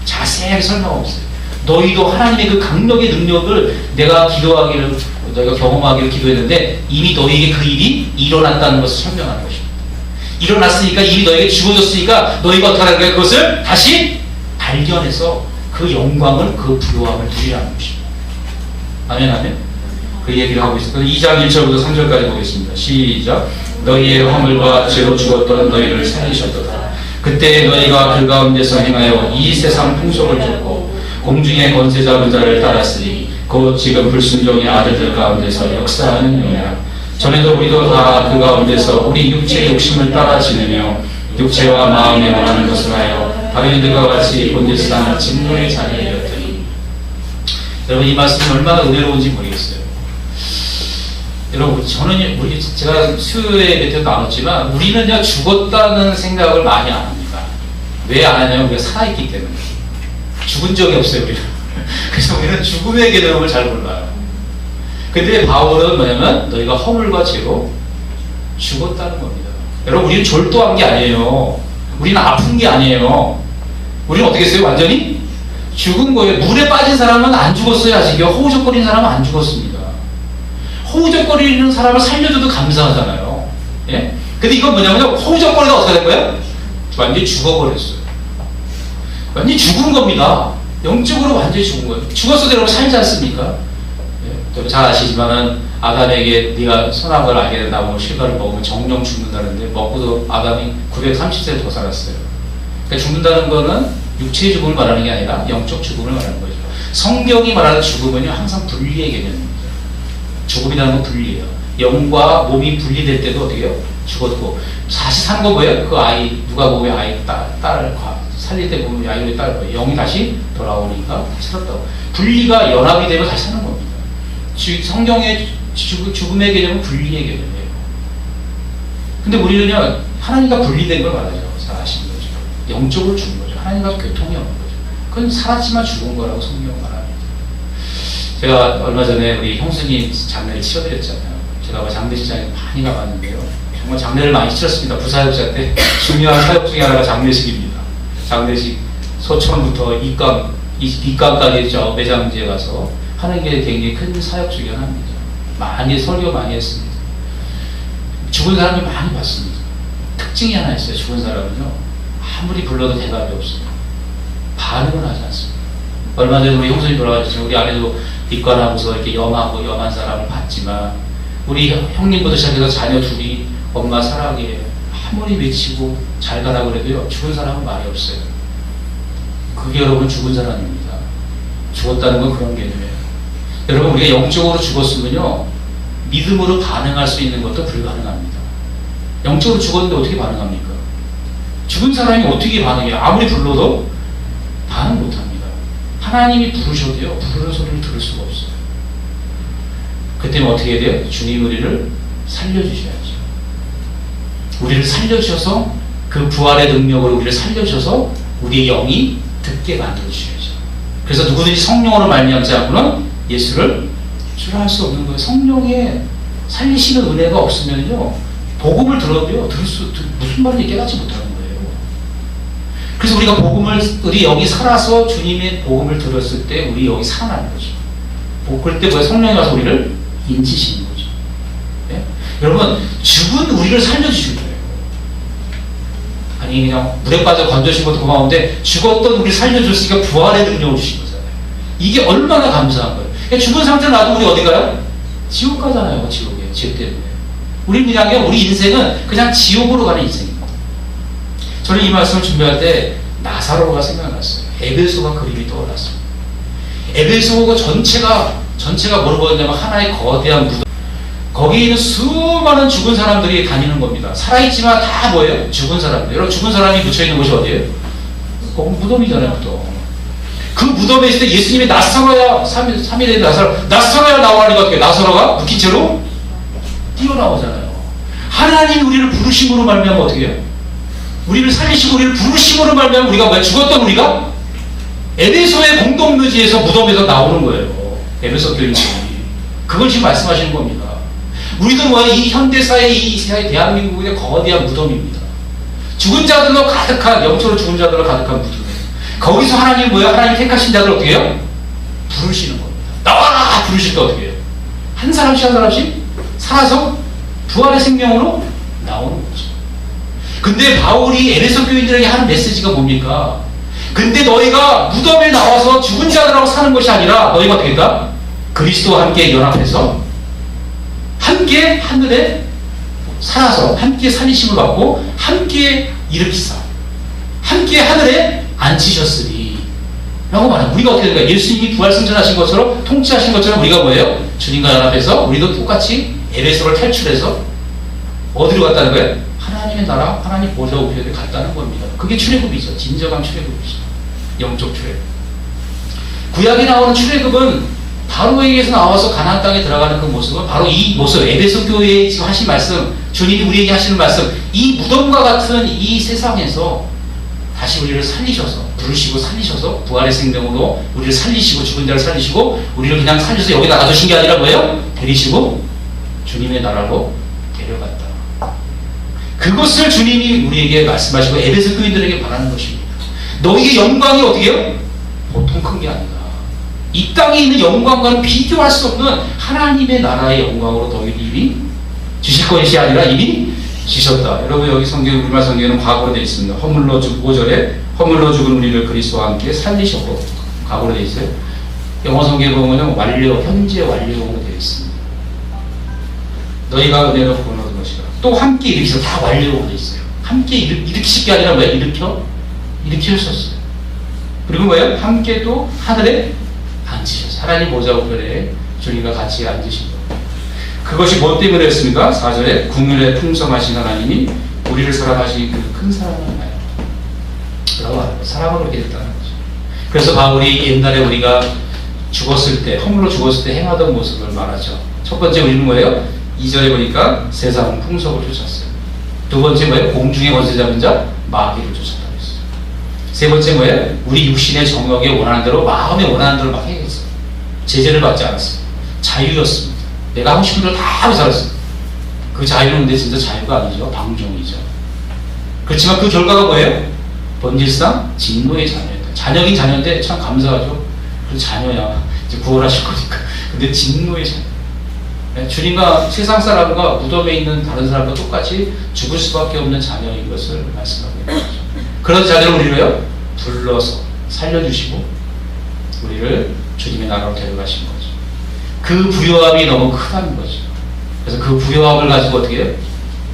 자세하게 설명하고 있어요. 너희도 하나님의 그 강력의 능력을 내가 경험하기를 기도했는데 이미 너희에게 그 일이 일어났다는 것을 설명하는 것입니다. 일어났으니까 이미 너희에게 주어졌으니까 너희가 어떻게 하는 거야? 그것을 다시 발견해서 그 영광을 그 부요함을 누리라는 것입니다. 아멘 아멘. 그 얘기를 하고 있습니다. 2장 1절부터 3절까지 보겠습니다. 시작. 너희의 허물과 죄로 죽었던 너희를 살리셨도다. 그때 너희가 그 가운데서 행하여 이 세상 풍속을 쫓고 공중의 권세 잡은 자를 따랐으니 곧 지금 불순종의 아들들 가운데서 역사하는 영이라. 전에도 우리도 다 그 가운데서 우리 육체의 욕심을 따라 지내며 육체와 마음에 원하는 것을 하여 다른 이들과 같이 본질 땅 진노의 자리에 되었더니. 여러분 이 말씀이 얼마나 은혜로운지 모르겠어요. 여러분 저는 제가 수요일에 몇 번 나눴지만 우리는 죽었다는 생각을 많이 안 합니다. 왜 안 하냐면 우리가 살아있기 때문에. 죽은 적이 없어요 우리는. 그래서 우리는 죽음의 개념을 잘 몰라요. 근데 바울은 뭐냐면 너희가 허물과 죄로 죽었다는 겁니다. 여러분 우리는 졸도한 게 아니에요. 우리는 아픈 게 아니에요. 우리는 어떻게 했어요? 완전히 죽은 거예요. 물에 빠진 사람은 안 죽었어요. 아직요. 허우적거리는 사람은 안 죽었습니다. 허우적거리는 사람을 살려줘도 감사하잖아요. 예? 근데 이건 뭐냐면 허우적거리다 어떻게 된 거예요? 완전히 죽어버렸어요. 완전히 죽은 겁니다. 영적으로 완전히 죽은 거예요. 죽었어도 여러분 살지 않습니까? 예? 잘 아시지만은 아담에게 네가 선한 걸 알게 된다고 실과를 먹으면 정령 죽는다는데 먹고도 아담이 930세를 더 살았어요. 그러니까 죽는다는 거는 육체의 죽음을 말하는 게 아니라 영적 죽음을 말하는 거죠. 성경이 말하는 죽음은요 항상 분리의 개념입니다. 죽음이라는 건 분리예요. 영과 몸이 분리될 때도 어떻게 해요? 죽었고 다시 산 거 뭐예요? 그 아이 누가 보면 아이 딸을 살릴 때 보면 아이의 딸 영이 다시 돌아오니까 살았다고. 분리가 연합이 되면 다시 사는 겁니다. 성경의 죽음의 개념은 분리의 개념이에요. 근데 우리는요 하나님과 분리된 걸 말하죠. 잘 아시는 거죠. 영적으로 죽은 거죠. 하나님과 교통이 없는 거죠. 그건 살았지만 죽은 거라고 성경은 말합니다. 제가 얼마 전에 우리 형수님 장례를 치러드렸잖아요. 제가 장례식장에 많이 가봤는데요. 정말 장례를 많이 치렀습니다. 부사역자 때 중요한 사역 중에 하나가 장례식입니다. 장례식 소천부터 입감까지 저 매장지에 가서 하는 게 굉장히 큰 사역 중에 하나입니다. 많이 설교 많이 했습니다. 죽은 사람을 많이 봤습니다. 특징이 하나 있어요. 죽은 사람은요 아무리 불러도 대답이 없어요. 반응을 하지 않습니다. 얼마 전에 우리 형수님 돌아가셨지만 우리 아내도 입관하고서 이렇게 염한 사람을 봤지만 우리 형님부터 시작해서 자녀 둘이 엄마 사랑해 아무리 외치고 잘 가라고 그래도요 죽은 사람은 말이 없어요. 그게 여러분 죽은 사람입니다. 죽었다는 건 그런 개념이에요. 여러분 우리가 영적으로 죽었으면요 믿음으로 반응할 수 있는 것도 불가능합니다. 영적으로 죽었는데 어떻게 반응합니까? 죽은 사람이 어떻게 반응해요? 아무리 불러도 반응 못합니다. 하나님이 부르셔도요, 부르는 소리를 들을 수가 없어요. 그때는 어떻게 해야 돼요? 주님 우리를 살려주셔야죠. 우리를 살려주셔서 그 부활의 능력으로 우리를 살려주셔서 우리의 영이 듣게 만들어주셔야죠. 그래서 누구든지 성령으로 말미암지 않고는 예수를 주라 할 수 없는 거예요. 성령의 살리시는 은혜가 없으면요, 복음을 들어도요, 무슨 말인지 깨닫지 못하는 거예요. 그래서 우리가 우리 영이 살아서 주님의 복음을 들었을 때 우리 영이 살아나는 거죠. 그럴 때 성령이 와서 우리를 인치시는 거죠. 네? 여러분, 죽은 우리를 살려주신 거예요. 아니, 그냥 물에 빠져 건져신 것도 고마운데 죽었던 우리를 살려줬으니까 부활의 능력을 주신 거잖아요. 이게 얼마나 감사한 거예요. 죽은 상태로 놔도 우리 어디 가요? 지옥 가잖아요. 지옥에, 죄 때문에. 우리 인생은 그냥 지옥으로 가는 인생입니다. 저는 이 말씀을 준비할 때 나사로가 생각났어요. 에베소가 그림이 떠올랐어요. 에베소가 전체가 뭐로 보였냐면 하나의 거대한 무덤. 거기에 있는 수많은 죽은 사람들이 다니는 겁니다. 살아있지만 다 뭐예요? 죽은 사람들. 여러분, 죽은 사람이 묻혀있는 곳이 어디예요? 거기 무덤이잖아요, 무덤. 그 무덤에 있을 때 예수님이 나사로야, 3일에 나사로야 나오라니까 어떻게 나사로가 묶인 채로 뛰어나오잖아요. 하나님이 우리를 부르심으로 말미암아 어떻게 해요? 우리를 살리시고 우리를 부르심으로 말미암아 우리가 뭐야? 죽었던 우리가 에베소의 공동묘지에서 무덤에서 나오는 거예요. 에베소 교인들이. 그걸 지금 말씀하시는 겁니다. 우리도 뭐야? 이 현대사의 이 시대의 대한민국의 거대한 무덤입니다. 죽은 자들로 가득한, 영적으로 죽은 자들로 가득한 무덤. 거기서 하나님 뭐야? 하나님 택하신 자들 어떻게 해요? 부르시는 겁니다. 나와라! 부르실 때 어떻게 해요? 한 사람씩 살아서 부활의 생명으로 나오는 거죠. 근데 바울이 에베소 교인들에게 하는 메시지가 뭡니까? 근데 너희가 무덤에 나와서 죽은 자들하고 사는 것이 아니라 너희가 어떻게 했다? 그리스도와 함께 연합해서 함께 하늘에 살아서 함께 살리심을 받고 함께 일으키사 함께 하늘에 앉히셨으니 라고 말합니다. 우리가 어떻게 된가? 예수님이 부활 승천하신 것처럼 통치하신 것처럼 우리가 뭐예요? 주님과 연합해서 우리도 똑같이 에베소를 탈출해서 어디로 갔다는 거예요? 하나님의 나라, 하나님 보좌 우편에 갔다는 겁니다. 그게 출애굽이죠. 진정한 출애굽이죠. 영적 출애굽. 구약에 나오는 출애굽은 바로에게서 나와서 가나안 땅에 들어가는 그 모습은 바로 이 모습, 에베소 교회에 지금 하신 말씀, 주님이 우리에게 하시는 말씀, 이 무덤과 같은 이 세상에서 다시 우리를 살리셔서, 부르시고 살리셔서 부활의 생명으로 우리를 살리시고 죽은 자를 살리시고 우리를 그냥 살려서 여기다 놔두신 게 아니라 뭐예요? 데리시고 주님의 나라로 데려갔다. 그것을 주님이 우리에게 말씀하시고 에베소 교인들에게 바라는 것입니다. 너희의 영광이 어떻게 해요? 보통 큰 게 아니다. 이 땅에 있는 영광과는 비교할 수 없는 하나님의 나라의 영광으로 너희를 이미 주실 것이 아니라 이미 주셨다. 여러분, 여기 성경, 우리말 성경에는 과거로 되어 있습니다. 허물로 죽 5절에 허물로 죽은 우리를 그리스도와 함께 살리셨고 과거로 되어 있어요. 영어 성경에 보면 완료, 현재 완료로 되어 있습니다. 너희가 은혜로 구원 얻은 것이라. 또 함께 일으키셔. 다 완료로 되어 있어요. 함께 일으키실 게 아니라 뭐예요? 일으키셨어요. 그리고 뭐예요? 함께 또 하늘에 앉으셨어요. 하나님 보좌 우편에 주님과 같이 앉으신 것. 그것이 뭐 때문에 했습니까? 4절에 국률에 풍성하신 하나님이 우리를 사랑하신 그 큰 사랑을 하나요? 라고 말합니다. 사랑을 그렇게 됐다는 거죠. 그래서 바울이 옛날에 우리가 죽었을 때, 허물로 죽었을 때 행하던 모습을 말하죠. 첫 번째 우리는 뭐예요? 2절에 보니까 세상 풍속을 쫓았어요. 두 번째 뭐예요? 공중의 권세 잡은 자 마귀를 쫓았다고 했어요. 세 번째 뭐예요? 우리 육신의 정욕에 원하는 대로, 마음에 원하는 대로 막 행했어요. 제재를 받지 않았어요. 자유였습니다. 내가 하고 싶은 대로 다 하고 살았어요. 그 자유는 근데 진짜 자유가 아니죠. 방종이죠. 그렇지만 그 결과가 뭐예요? 본질상 진노의 자녀였다. 자녀긴 자녀인데 참 감사하죠. 그 자녀야. 이제 구원하실 거니까. 근데 진노의 자녀. 네, 주님과 세상 사람과 무덤에 있는 다른 사람과 똑같이 죽을 수밖에 없는 자녀인 것을 말씀하고 있는 거죠. 그런 자녀를 우리를요, 불러서 살려주시고 우리를 주님의 나라로 데려가신 거죠. 그 부요함이 너무 크다는 거죠. 그래서 그 부요함을 가지고 어떻게 해요?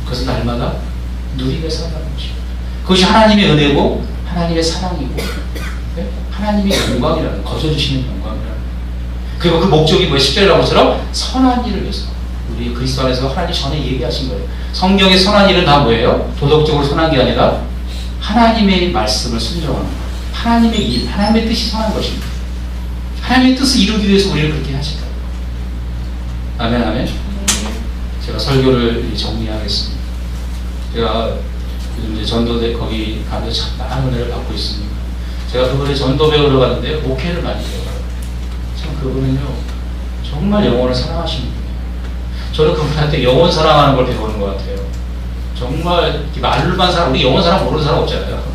그것을 날마다 누리며 살아가는 것입니다. 그것이 하나님의 은혜고 하나님의 사랑이고, 네? 하나님의 영광이라는, 거저주시는 영광이라는. 그리고 그 목적이 뭐예요? 10절에 나온 것처럼 선한 일을 위해서. 우리 그리스도 안에서 하나님 전에 얘기하신 거예요. 성경의 선한 일은 다 뭐예요? 도덕적으로 선한 게 아니라 하나님의 말씀을 순종하는 거예요. 하나님의 일, 하나님의 뜻이 선한 것입니다. 하나님의 뜻을 이루기 위해서 우리를 그렇게 하시다. 아멘, 아멘. 제가 설교를 정리하겠습니다. 제가 요즘 이제 전도대 거기 가면서 참 많은 은혜를 받고 있습니다. 제가 그분의 전도 배우러 갔는데 목회를 많이 배워요. 참 그분은요 정말 영혼을 사랑하시는 분이에요. 저는 그분한테 영혼 사랑하는 걸 배우는 것 같아요. 정말 말로만 사랑, 우리 영혼 사랑 모르는 사람 없잖아요.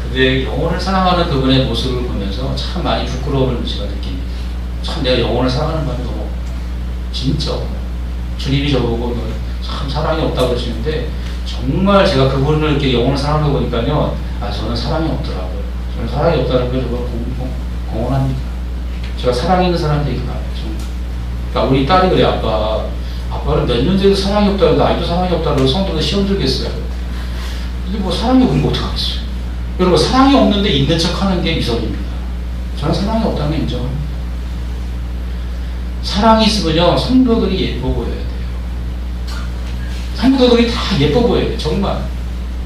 근데 영혼을 사랑하는 그분의 모습을 보면서 참 많이 부끄러움을 제가 느낍니다. 참 내가 영혼을 사랑하는 마음이 너무 진짜 주님이 저보고 참 사랑이 없다고 그러시는데 정말 제가 그분을 이렇게 영혼을 사랑하는 거 보니까요, 아 저는 사랑이 없더라고요. 저는 사랑이 없다는 걸 정말 공언합니다. 제가 사랑이 있는 사람한테 이렇게 말해요. 그러니까 우리 딸이 그래, 아빠는 몇 년 전에도 사랑이 없다고, 나이도 사랑이 없다고 성도도 시험 들겠어요. 근데 뭐 사랑이 없는 거 어떡하겠어요. 여러분, 사랑이 없는데 있는 척 하는 게 미성입니다. 저는 사랑이 없다는 걸 인정합니다. 사랑이 있으면요 성도들이 예뻐 보여야 돼요. 성도들이 다 예뻐 보여야 돼요.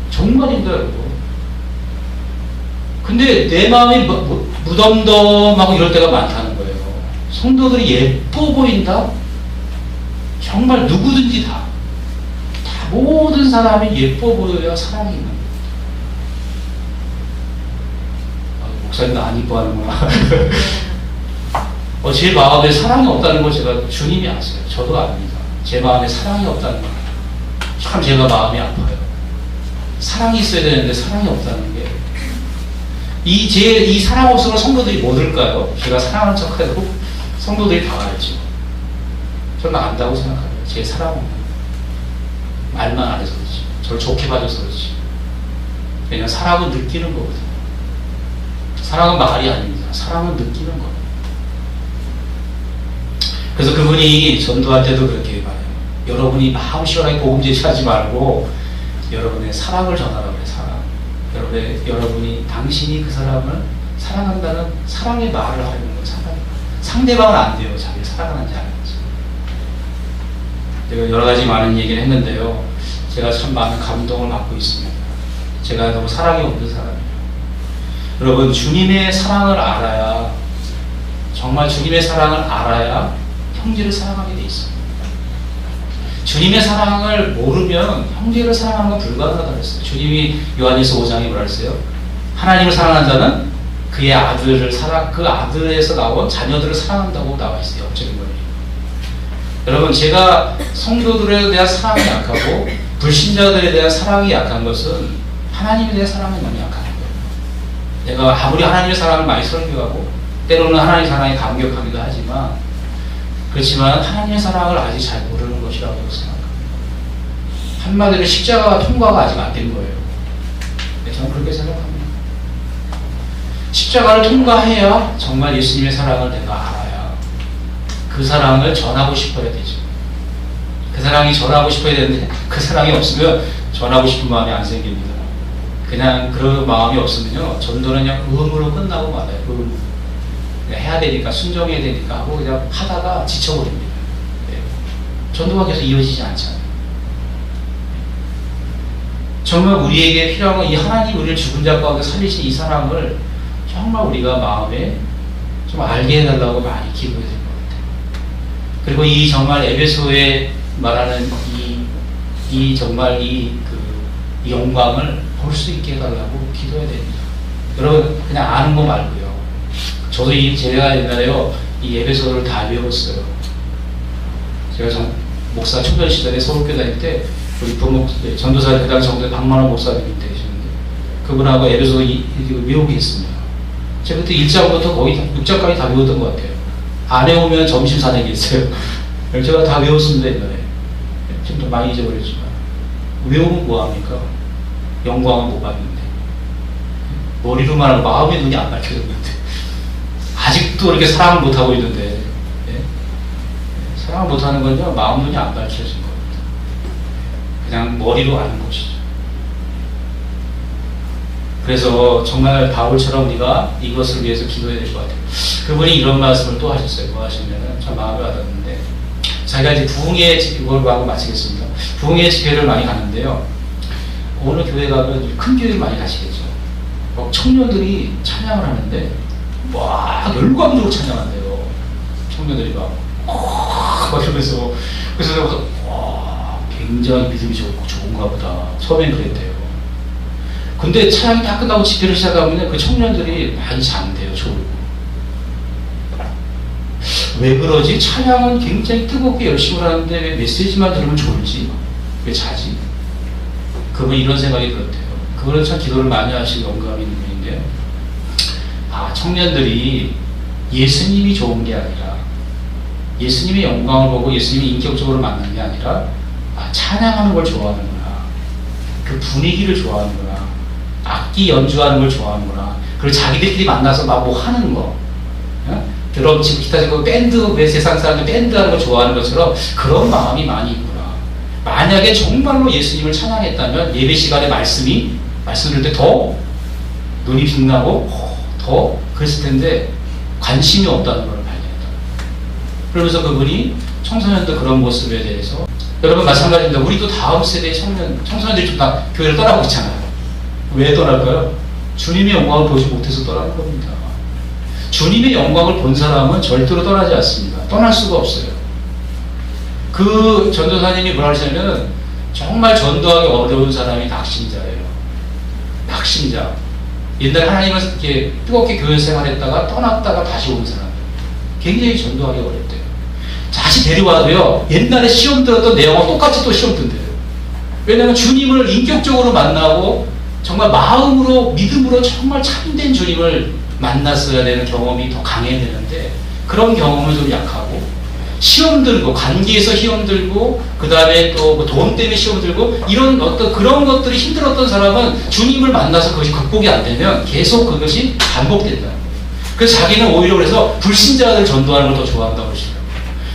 정말입니다 여러분. 근데 내 마음이 무덤덤하고 이럴 때가 많다는 거예요. 성도들이 예뻐 보인다? 정말 누구든지 다 모든 사람이 예뻐 보여야 사랑이 있는 거예요. 목사님도 안 이뻐하는구나. 제 마음에 사랑이 없다는 걸 제가 주님이 아세요. 저도 압니다. 제 마음에 사랑이 없다는 걸. 참 제가 마음이 아파요. 사랑이 있어야 되는데 사랑이 없다는 게. 이 사랑 없으면 성도들이 못 올까요? 제가 사랑하는 척 해도 성도들이 다 알죠. 저는 안다고 생각합니다. 제 사랑 없는 말만 안 해서 그렇지. 저를 좋게 봐줘서 그렇지. 왜냐면 사랑은 느끼는 거거든요. 사랑은 말이 아닙니다. 사랑은 느끼는 거예요. 그래서 그분이 전도할 때도 그렇게 말해요. 여러분이 마음 시원하게 복음 제시하지 말고 여러분의 사랑을 전하라고 해요. 사랑. 여러분이 당신이 그 사람을 사랑한다는 사랑의 말을 하는 거예요. 상대방은 안 돼요. 자기를 사랑하는지 아는지. 제가 여러 가지 많은 얘기를 했는데요. 제가 참 많은 감동을 받고 있습니다. 제가 너무 사랑이 없는 사람이에요. 여러분, 주님의 사랑을 알아야, 정말 주님의 사랑을 알아야 형제를 사랑하게 돼 있습니다. 주님의 사랑을 모르면 형제를 사랑하는 건 불가능하다고 했어요. 주님이 요한일서 5장에 뭐라 했어요? 하나님을 사랑하는 자는 그의 아들을 그 아들에서 나온 자녀들을 사랑한다고 나와 있어요. 영적인 원리. 여러분, 제가 성도들에 대한 사랑이 약하고 불신자들에 대한 사랑이 약한 것은 하나님에 대한 사랑이 너무 약한 거예요. 내가 아무리 하나님의 사랑을 많이 설교하고 때로는 하나님의 사랑에 감격하기도 하지만, 그렇지만 하나님의 사랑을 아직 잘 모르는 것이라고 생각합니다. 한마디로 십자가 통과가 아직 안 된 거예요. 네, 저는 그렇게 생각합니다. 십자가를 통과해야 정말 예수님의 사랑을 내가 알아야 그 사랑을 전하고 싶어야 되죠. 그 사랑이 전하고 싶어야 되는데 그 사랑이 없으면 전하고 싶은 마음이 안 생깁니다. 그냥 그런 마음이 없으면요 전도는 그냥 의무로 끝나고 말아요. 의무. 해야 되니까, 순종해야 되니까 하고 그냥 하다가 지쳐버립니다. 네. 전도가 계속 이어지지 않잖아요. 정말 우리에게 필요한 건 이 하나님 우리를 죽은 자 가운데 살리신 이 사랑을 정말 우리가 마음에 좀 알게 해달라고 많이 기도해야 될 것 같아요. 그리고 이 정말 에베소에 말하는 정말 이 영광을 볼 수 있게 해달라고 기도해야 됩니다. 여러분, 그냥 아는 거 말고요. 저도 제가 옛날에요, 이 에베소를 다 외웠어요. 제가 목사 초년 시절에 서울교회 다닐 때, 우리 부목, 전도사 대당 정도의 박만호 목사님이 되시는데, 그분하고 에베소 외우게 했습니다. 제가 그때 1장부터 거의 6장까지 다 외웠던 것 같아요. 안 외우면 점심 사내기 했어요. 제가 다 외웠습니다, 옛날에. 지금 좀 많이 잊어버렸지만. 외우면 뭐합니까? 영광은 못 받는데. 머리로만 하고 마음의 눈이 안 밝혀졌는데. 아직도 이렇게 사랑을 못하고 있는데, 예? 사랑을 못하는 건요, 마음 눈이 안 밝혀진 겁니다. 그냥 머리로 아는 것이죠. 그래서 정말 바울처럼 우리가 이것을 위해서 기도해야 될 것 같아요. 그분이 이런 말씀을 또 하셨어요. 뭐 하시냐면, 참 마음에 와닿는데, 자기가 이제 부흥회 이걸 하고 마치겠습니다. 부흥회 집회를 많이 가는데요. 어느 교회 가면 큰 교회를 많이 가시겠죠. 청년들이 찬양을 하는데, 막 열광적으로 찬양한대요. 청년들이 막 이러면서 그래서 내가 와 굉장히 믿음이 좋은가 보다. 처음엔 그랬대요. 근데 찬양이 다 끝나고 집회를 시작하면 그 청년들이 많이 잔대요. 졸고. 왜 그러지? 찬양은 굉장히 뜨겁게 열심히 하는데 왜 메시지만 들으면 졸지? 왜 자지? 그분 이런 생각이 들었대요. 그거는 참 기도를 많이 하신 영감이 있는 분인데, 아, 청년들이 예수님이 좋은 게 아니라 예수님의 영광을 보고 예수님이 인격적으로 만난 게 아니라 찬양하는 걸 좋아하는구나. 그 분위기를 좋아하는구나. 악기 연주하는 걸 좋아하는구나. 그리고 자기들끼리 만나서 막 뭐 하는 거. 드럼 치고 기타 치고 밴드, 왜 세상 사람들 밴드 하는 거 좋아하는 것처럼 그런 마음이 많이 있구나. 만약에 정말로 예수님을 찬양했다면 예배 시간에 말씀을 들을 때 더 눈이 빛나고 더 그랬을 텐데 관심이 없다는 걸 발견했다. 그러면서 그분이 청소년도 그런 모습에 대해서, 여러분 마찬가지입니다. 우리도 다음 세대의 청소년들이 좀 다 교회를 떠나고 있잖아요. 왜 떠날까요? 주님의 영광을 보지 못해서 떠나는 겁니다. 주님의 영광을 본 사람은 절대로 떠나지 않습니다. 떠날 수가 없어요. 그 전도사님이 뭐라 하시냐면 정말 전도하기 어려운 사람이 낙심자예요. 낙심자. 옛날에 하나님을 이렇게 뜨겁게 교회 생활했다가 떠났다가 다시 온 사람. 굉장히 전도하기 어렵대요. 다시 데려와도요, 옛날에 시험 들었던 내용과 똑같이 또 시험 든대요. 왜냐하면 주님을 인격적으로 만나고 정말 마음으로, 믿음으로 정말 참된 주님을 만났어야 되는 경험이 더 강해야 되는데 그런 경험은 좀 약하고, 시험 들고, 관계에서 시험 들고, 그 다음에 또 뭐 돈 때문에 시험 들고, 이런 어떤 그런 것들이 힘들었던 사람은 주님을 만나서 그것이 극복이 안 되면 계속 그것이 반복된다는 거예요. 그래서 자기는 오히려 그래서 불신자들 전도하는 걸 더 좋아한다고 그러시더라고요.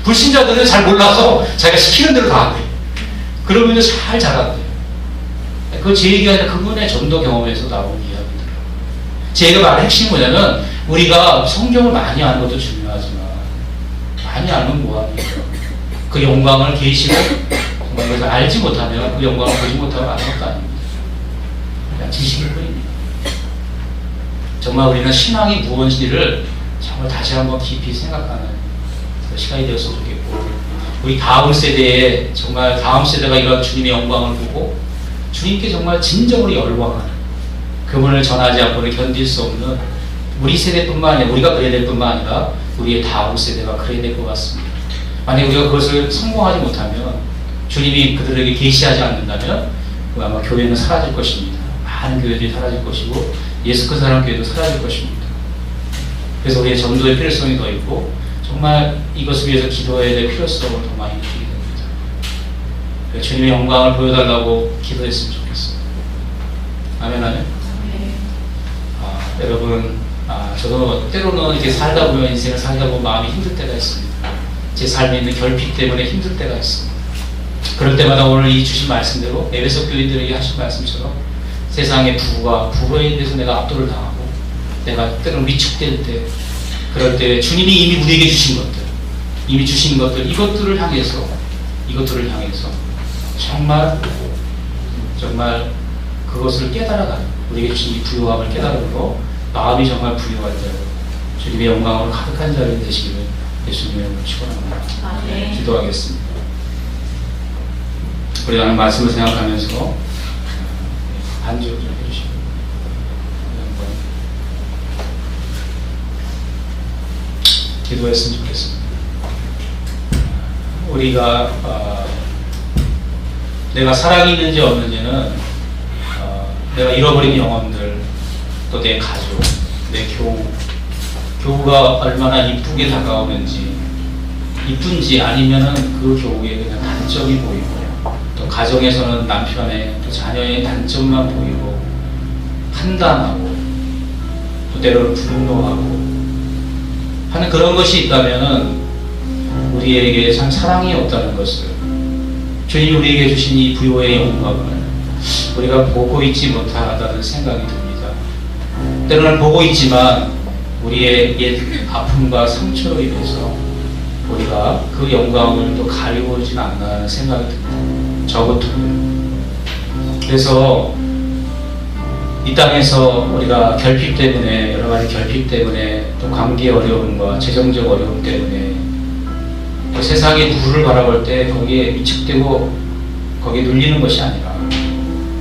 불신자들은 잘 몰라서 자기가 시키는 대로 다 한대요. 그러면 잘 자란대요. 그건 제 얘기가 아니라 그분의 전도 경험에서 나온 이야기들이에요. 제가 말할 핵심이 뭐냐면, 우리가 성경을 많이 아는 것도 중요하지만 많이 알면 뭐합니까? 그 영광을 계시고 정말 그래서 알지 못하면, 그 영광을 보지 못하면 아무것도 아닙니다. 그냥 지식일 뿐입니다. 정말 우리는 신앙이 무엇인지를 정말 다시 한번 깊이 생각하는 시간이 되었으면 좋겠고, 우리 다음 세대에 정말 다음 세대가 이런 주님의 영광을 보고 주님께 정말 진정으로 열광하는, 그분을 전하지 않고는 견딜 수 없는 우리 세대뿐만 아니라, 우리가 그래야 될 뿐만 아니라 우리의 다음 세대가 그래야 될 것 같습니다. 만약 우리가 그것을 성공하지 못하면, 주님이 그들에게 계시하지 않는다면 아마 교회는 사라질 것입니다. 많은 교회들이 사라질 것이고 예수 그 사람 교회도 사라질 것입니다. 그래서 우리의 전도의 필요성이 더 있고, 정말 이것을 위해서 기도해야 될 필요성을 더 많이 느끼게 됩니다. 주님의 영광을 보여달라고 기도했으면 좋겠습니다. 아멘, 아멘. 여러분, 저도 때로는 이렇게 살다 보면, 인생을 살다 보면 마음이 힘들 때가 있습니다. 제 삶에 있는 결핍 때문에 힘들 때가 있습니다. 그럴 때마다 오늘 이 주신 말씀대로 에베소 교인들에게 하신 말씀처럼 세상의 부부에 대해서 내가 압도를 당하고 내가 때로는 위축될 때, 그럴 때 주님이 이미 우리에게 주신 것들, 이것들을 향해서 정말 그것을 깨달아가는, 우리에게 주신 이 부요함을 깨달음으로 마음이 정말 부유한 자로, 주님의 영광으로 가득한 자로 되시기를 예수님의 이름으로 축원합니다. 기도하겠습니다. 우리 하는 말씀을 생각하면서 반주 좀 해주시고 기도했으면 좋겠습니다. 우리가 내가 사랑이 있는지 없는지는 내가 잃어버린 영혼들, 또 내 가족, 내 교우가 얼마나 이쁘게 다가오는지, 이쁜지, 아니면은 그 교우에 그냥 단점이 보이고, 또 가정에서는 남편의, 또 자녀의 단점만 보이고 판단하고, 또 때로는 분노하고 하는 그런 것이 있다면은 우리에게 참 사랑이 없다는 것을, 주님이 우리에게 주신 이 부요의 영광을 우리가 보고 있지 못하다는 생각이 듭니다. 때로는 보고 있지만 우리의 옛 아픔과 상처로 인해서 우리가 그 영광을 또 가리고있지 않나 생각이 듭니다. 저부터. 그래서 이 땅에서 우리가 결핍 때문에, 여러 가지 결핍 때문에, 또 관계 어려움과 재정적 어려움 때문에 그 세상의 부를 바라볼 때 거기에 위축되고 거기에 눌리는 것이 아니라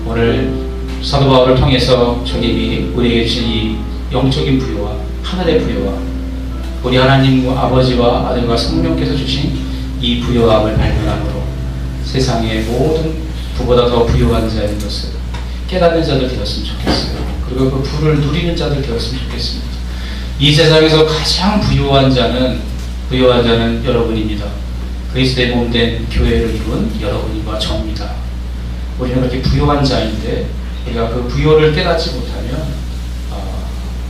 오늘 사도 바울을 통해서 주님이 우리에게 주신 이 영적인 부여와 하늘의 부여와 우리 하나님 아버지와 아들과 성령께서 주신 이 부여함을 발견함으로 세상의 모든 부보다 더 부유한 자인 것을 깨닫는 자들 되었으면 좋겠어요. 그리고 그 부를 누리는 자들 되었으면 좋겠습니다. 이 세상에서 가장 부유한 자는 여러분입니다. 그리스도의 몸된 교회를 이룬 여러분과 저입니다. 우리는 그렇게 부유한 자인데 우리가 그 부여를 깨닫지 못하면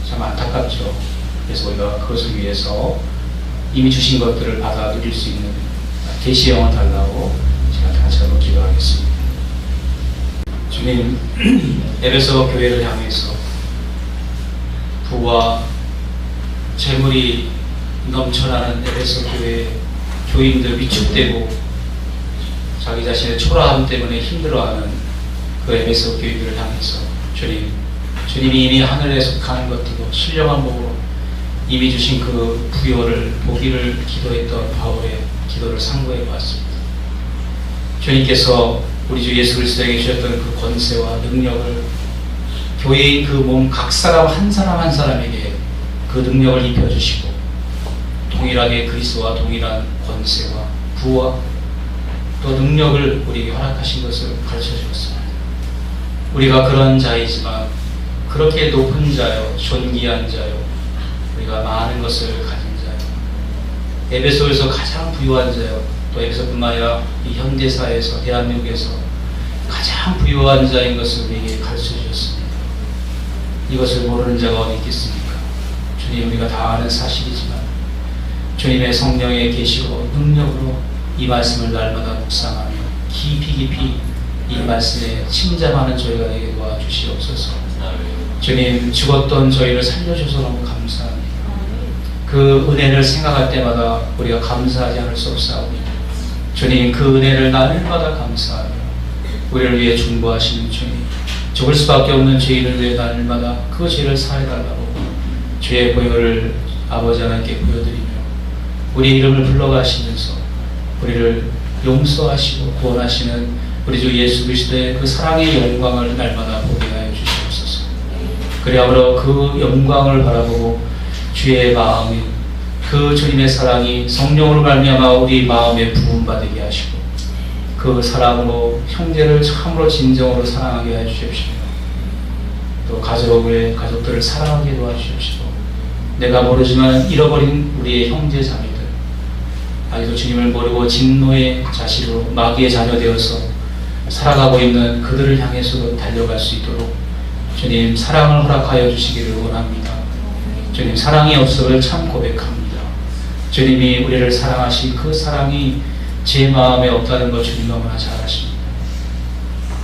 참 안타깝죠. 그래서 우리가 그것을 위해서 이미 주신 것들을 받아 누릴 수 있는 계시의 영을 달라고 제가 다시 한번 기도하겠습니다. 주님, 에베소 교회를 향해서 부와 재물이 넘쳐나는 에베소 교회 교인들 위축되고 자기 자신의 초라함 때문에 힘들어하는 그 에베소 교인들을 향해서 주님이 이미 하늘에 속하는 것들로 신령한 복으로 이미 주신 그 부여를 보기를 기도했던 바울의 기도를 상고해 보았습니다. 주님께서 우리 주 예수 그리스도에게 주셨던 그 권세와 능력을 교회인 그 몸 각 사람 한 사람에게 그 능력을 입혀주시고 동일하게 그리스도와 동일한 권세와 부와 또 능력을 우리에게 허락하신 것을 가르쳐 주었습니다. 우리가 그런 자이지만 그렇게 높은 자요, 존귀한 자요, 우리가 많은 것을 가진 자요, 에베소에서 가장 부유한 자요, 또 에베소뿐만 아니라 이 현대사에서 대한민국에서 가장 부유한 자인 것을 우리에게 가르쳐 주셨습니다. 이것을 모르는 자가 어디 있겠습니까? 주님, 우리가 다 아는 사실이지만 주님의 성령의 계시로 능력으로 이 말씀을 날마다 묵상하며 깊이 이 말씀에 침잠하는 저희가 되게 도와주시옵소서. 주님, 죽었던 저희를 살려주셔서 너무 감사합니다. 그 은혜를 생각할 때마다 우리가 감사하지 않을 수 없사오니 주님, 그 은혜를 날마다 감사하며 우리를 위해 중보하시는 주님, 죽을 수밖에 없는 죄인을 위해 날마다 그 죄를 사해달라고 주의 보혈을 아버지 하나님께 보여드리며 우리의 이름을 불러가시면서 우리를 용서하시고 구원하시는 우리 주 예수 그리스도의 그 사랑의 영광을 날마다 보게 하여 주시옵소서. 그리하므로 그 영광을 바라보고 주의 마음이 그 주님의 사랑이 성령으로 말미암아 우리 마음에 부음받게 하시고 그 사랑으로 형제를 참으로 진정으로 사랑하게 해 주십시오. 또 가족들을 사랑하게 도와주십시오. 내가 모르지만 잃어버린 우리의 형제 자매들, 아직도 주님을 모르고 진노의 자식으로 마귀의 자녀 되어서 살아가고 있는 그들을 향해서도 달려갈 수 있도록 주님 사랑을 허락하여 주시기를 원합니다. 주님, 사랑이 없음을 참 고백합니다. 주님이 우리를 사랑하신 그 사랑이 제 마음에 없다는 것 주님 너무나 잘 아십니다.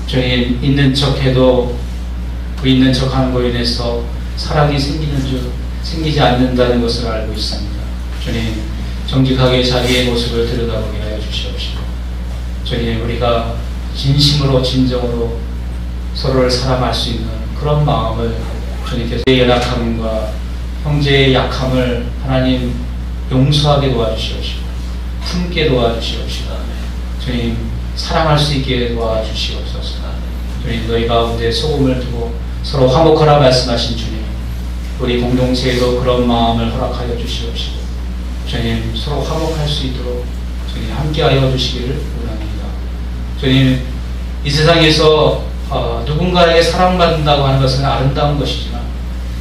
주님, 있는 척해도 그 있는 척하는 것으로 인해서 사랑이 생기지 않는다는 것을 알고 있습니다. 주님, 정직하게 자기의 모습을 들여다보게 하여 주시옵시고 주님, 우리가 진심으로 진정으로 서로를 사랑할 수 있는 그런 마음을 주님께서 연약함과 형제의 약함을 하나님 용서하게 도와주시옵시고 품게 도와주시옵시고 주님, 사랑할 수 있게 도와주시옵소서. 주님, 너희 가운데 소금을 두고 서로 화목하라 말씀하신 주님, 우리 공동체에도 그런 마음을 허락하여 주시옵시고 주님, 서로 화목할 수 있도록 주님 함께하여 주시기를 원합니다. 주님, 이 세상에서 누군가에게 사랑받는다고 하는 것은 아름다운 것이지만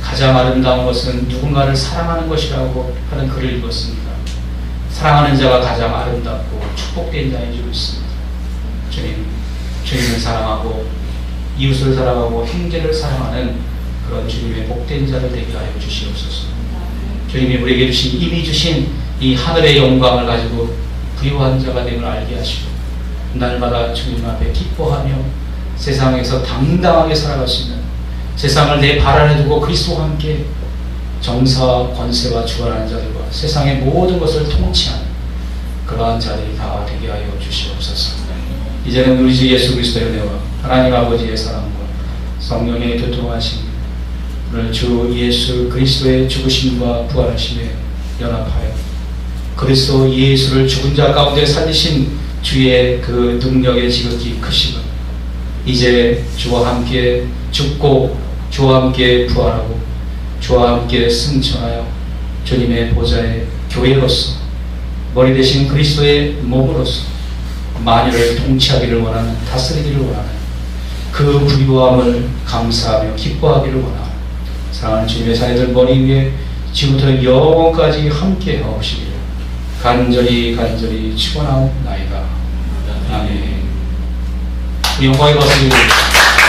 가장 아름다운 것은 누군가를 사랑하는 것이라고 하는 글을 읽었습니다. 사랑하는 자가 가장 아름답고 축복된 자인 줄 믿습니다. 주님, 주님을 사랑하고 이웃을 사랑하고 형제를 사랑하는 그런 주님의 복된 자를 되게 하여 주시옵소서. 주님이 우리에게 이미 주신 이 하늘의 영광을 가지고 부유한 자가 됨을 알게 하시고 날마다 주님 앞에 기뻐하며 세상에서 당당하게 살아갈 수 있는, 세상을 내 발 안에 두고 그리스도와 함께 정사와 권세와 주관하는 자들과 세상의 모든 것을 통치하는 그러한 자들이 다 되게 하여 주시옵소서. 이제는 우리 주 예수 그리스도의 은혜와 하나님 아버지의 사랑과 성령의 교통하심, 오늘 주 예수 그리스도의 죽으심과 부활하심에 연합하여 그리스도 예수를 죽은 자 가운데 살리신 주의 그 능력의 지극히 크심을 이제 주와 함께 죽고 주와 함께 부활하고 주와 함께 승천하여 주님의 보좌의 교회로서 머리 대신 그리스도의 몸으로서 만유를 통치하기를 원하는, 다스리기를 원하는 그 부유함을 감사하며 기뻐하기를 원하는 사랑하는 주님의 자녀들 머리 위에 지금부터 영원까지 함께 하옵시기를 간절히 축원하옵나이다. 아멘. 영광의 박수.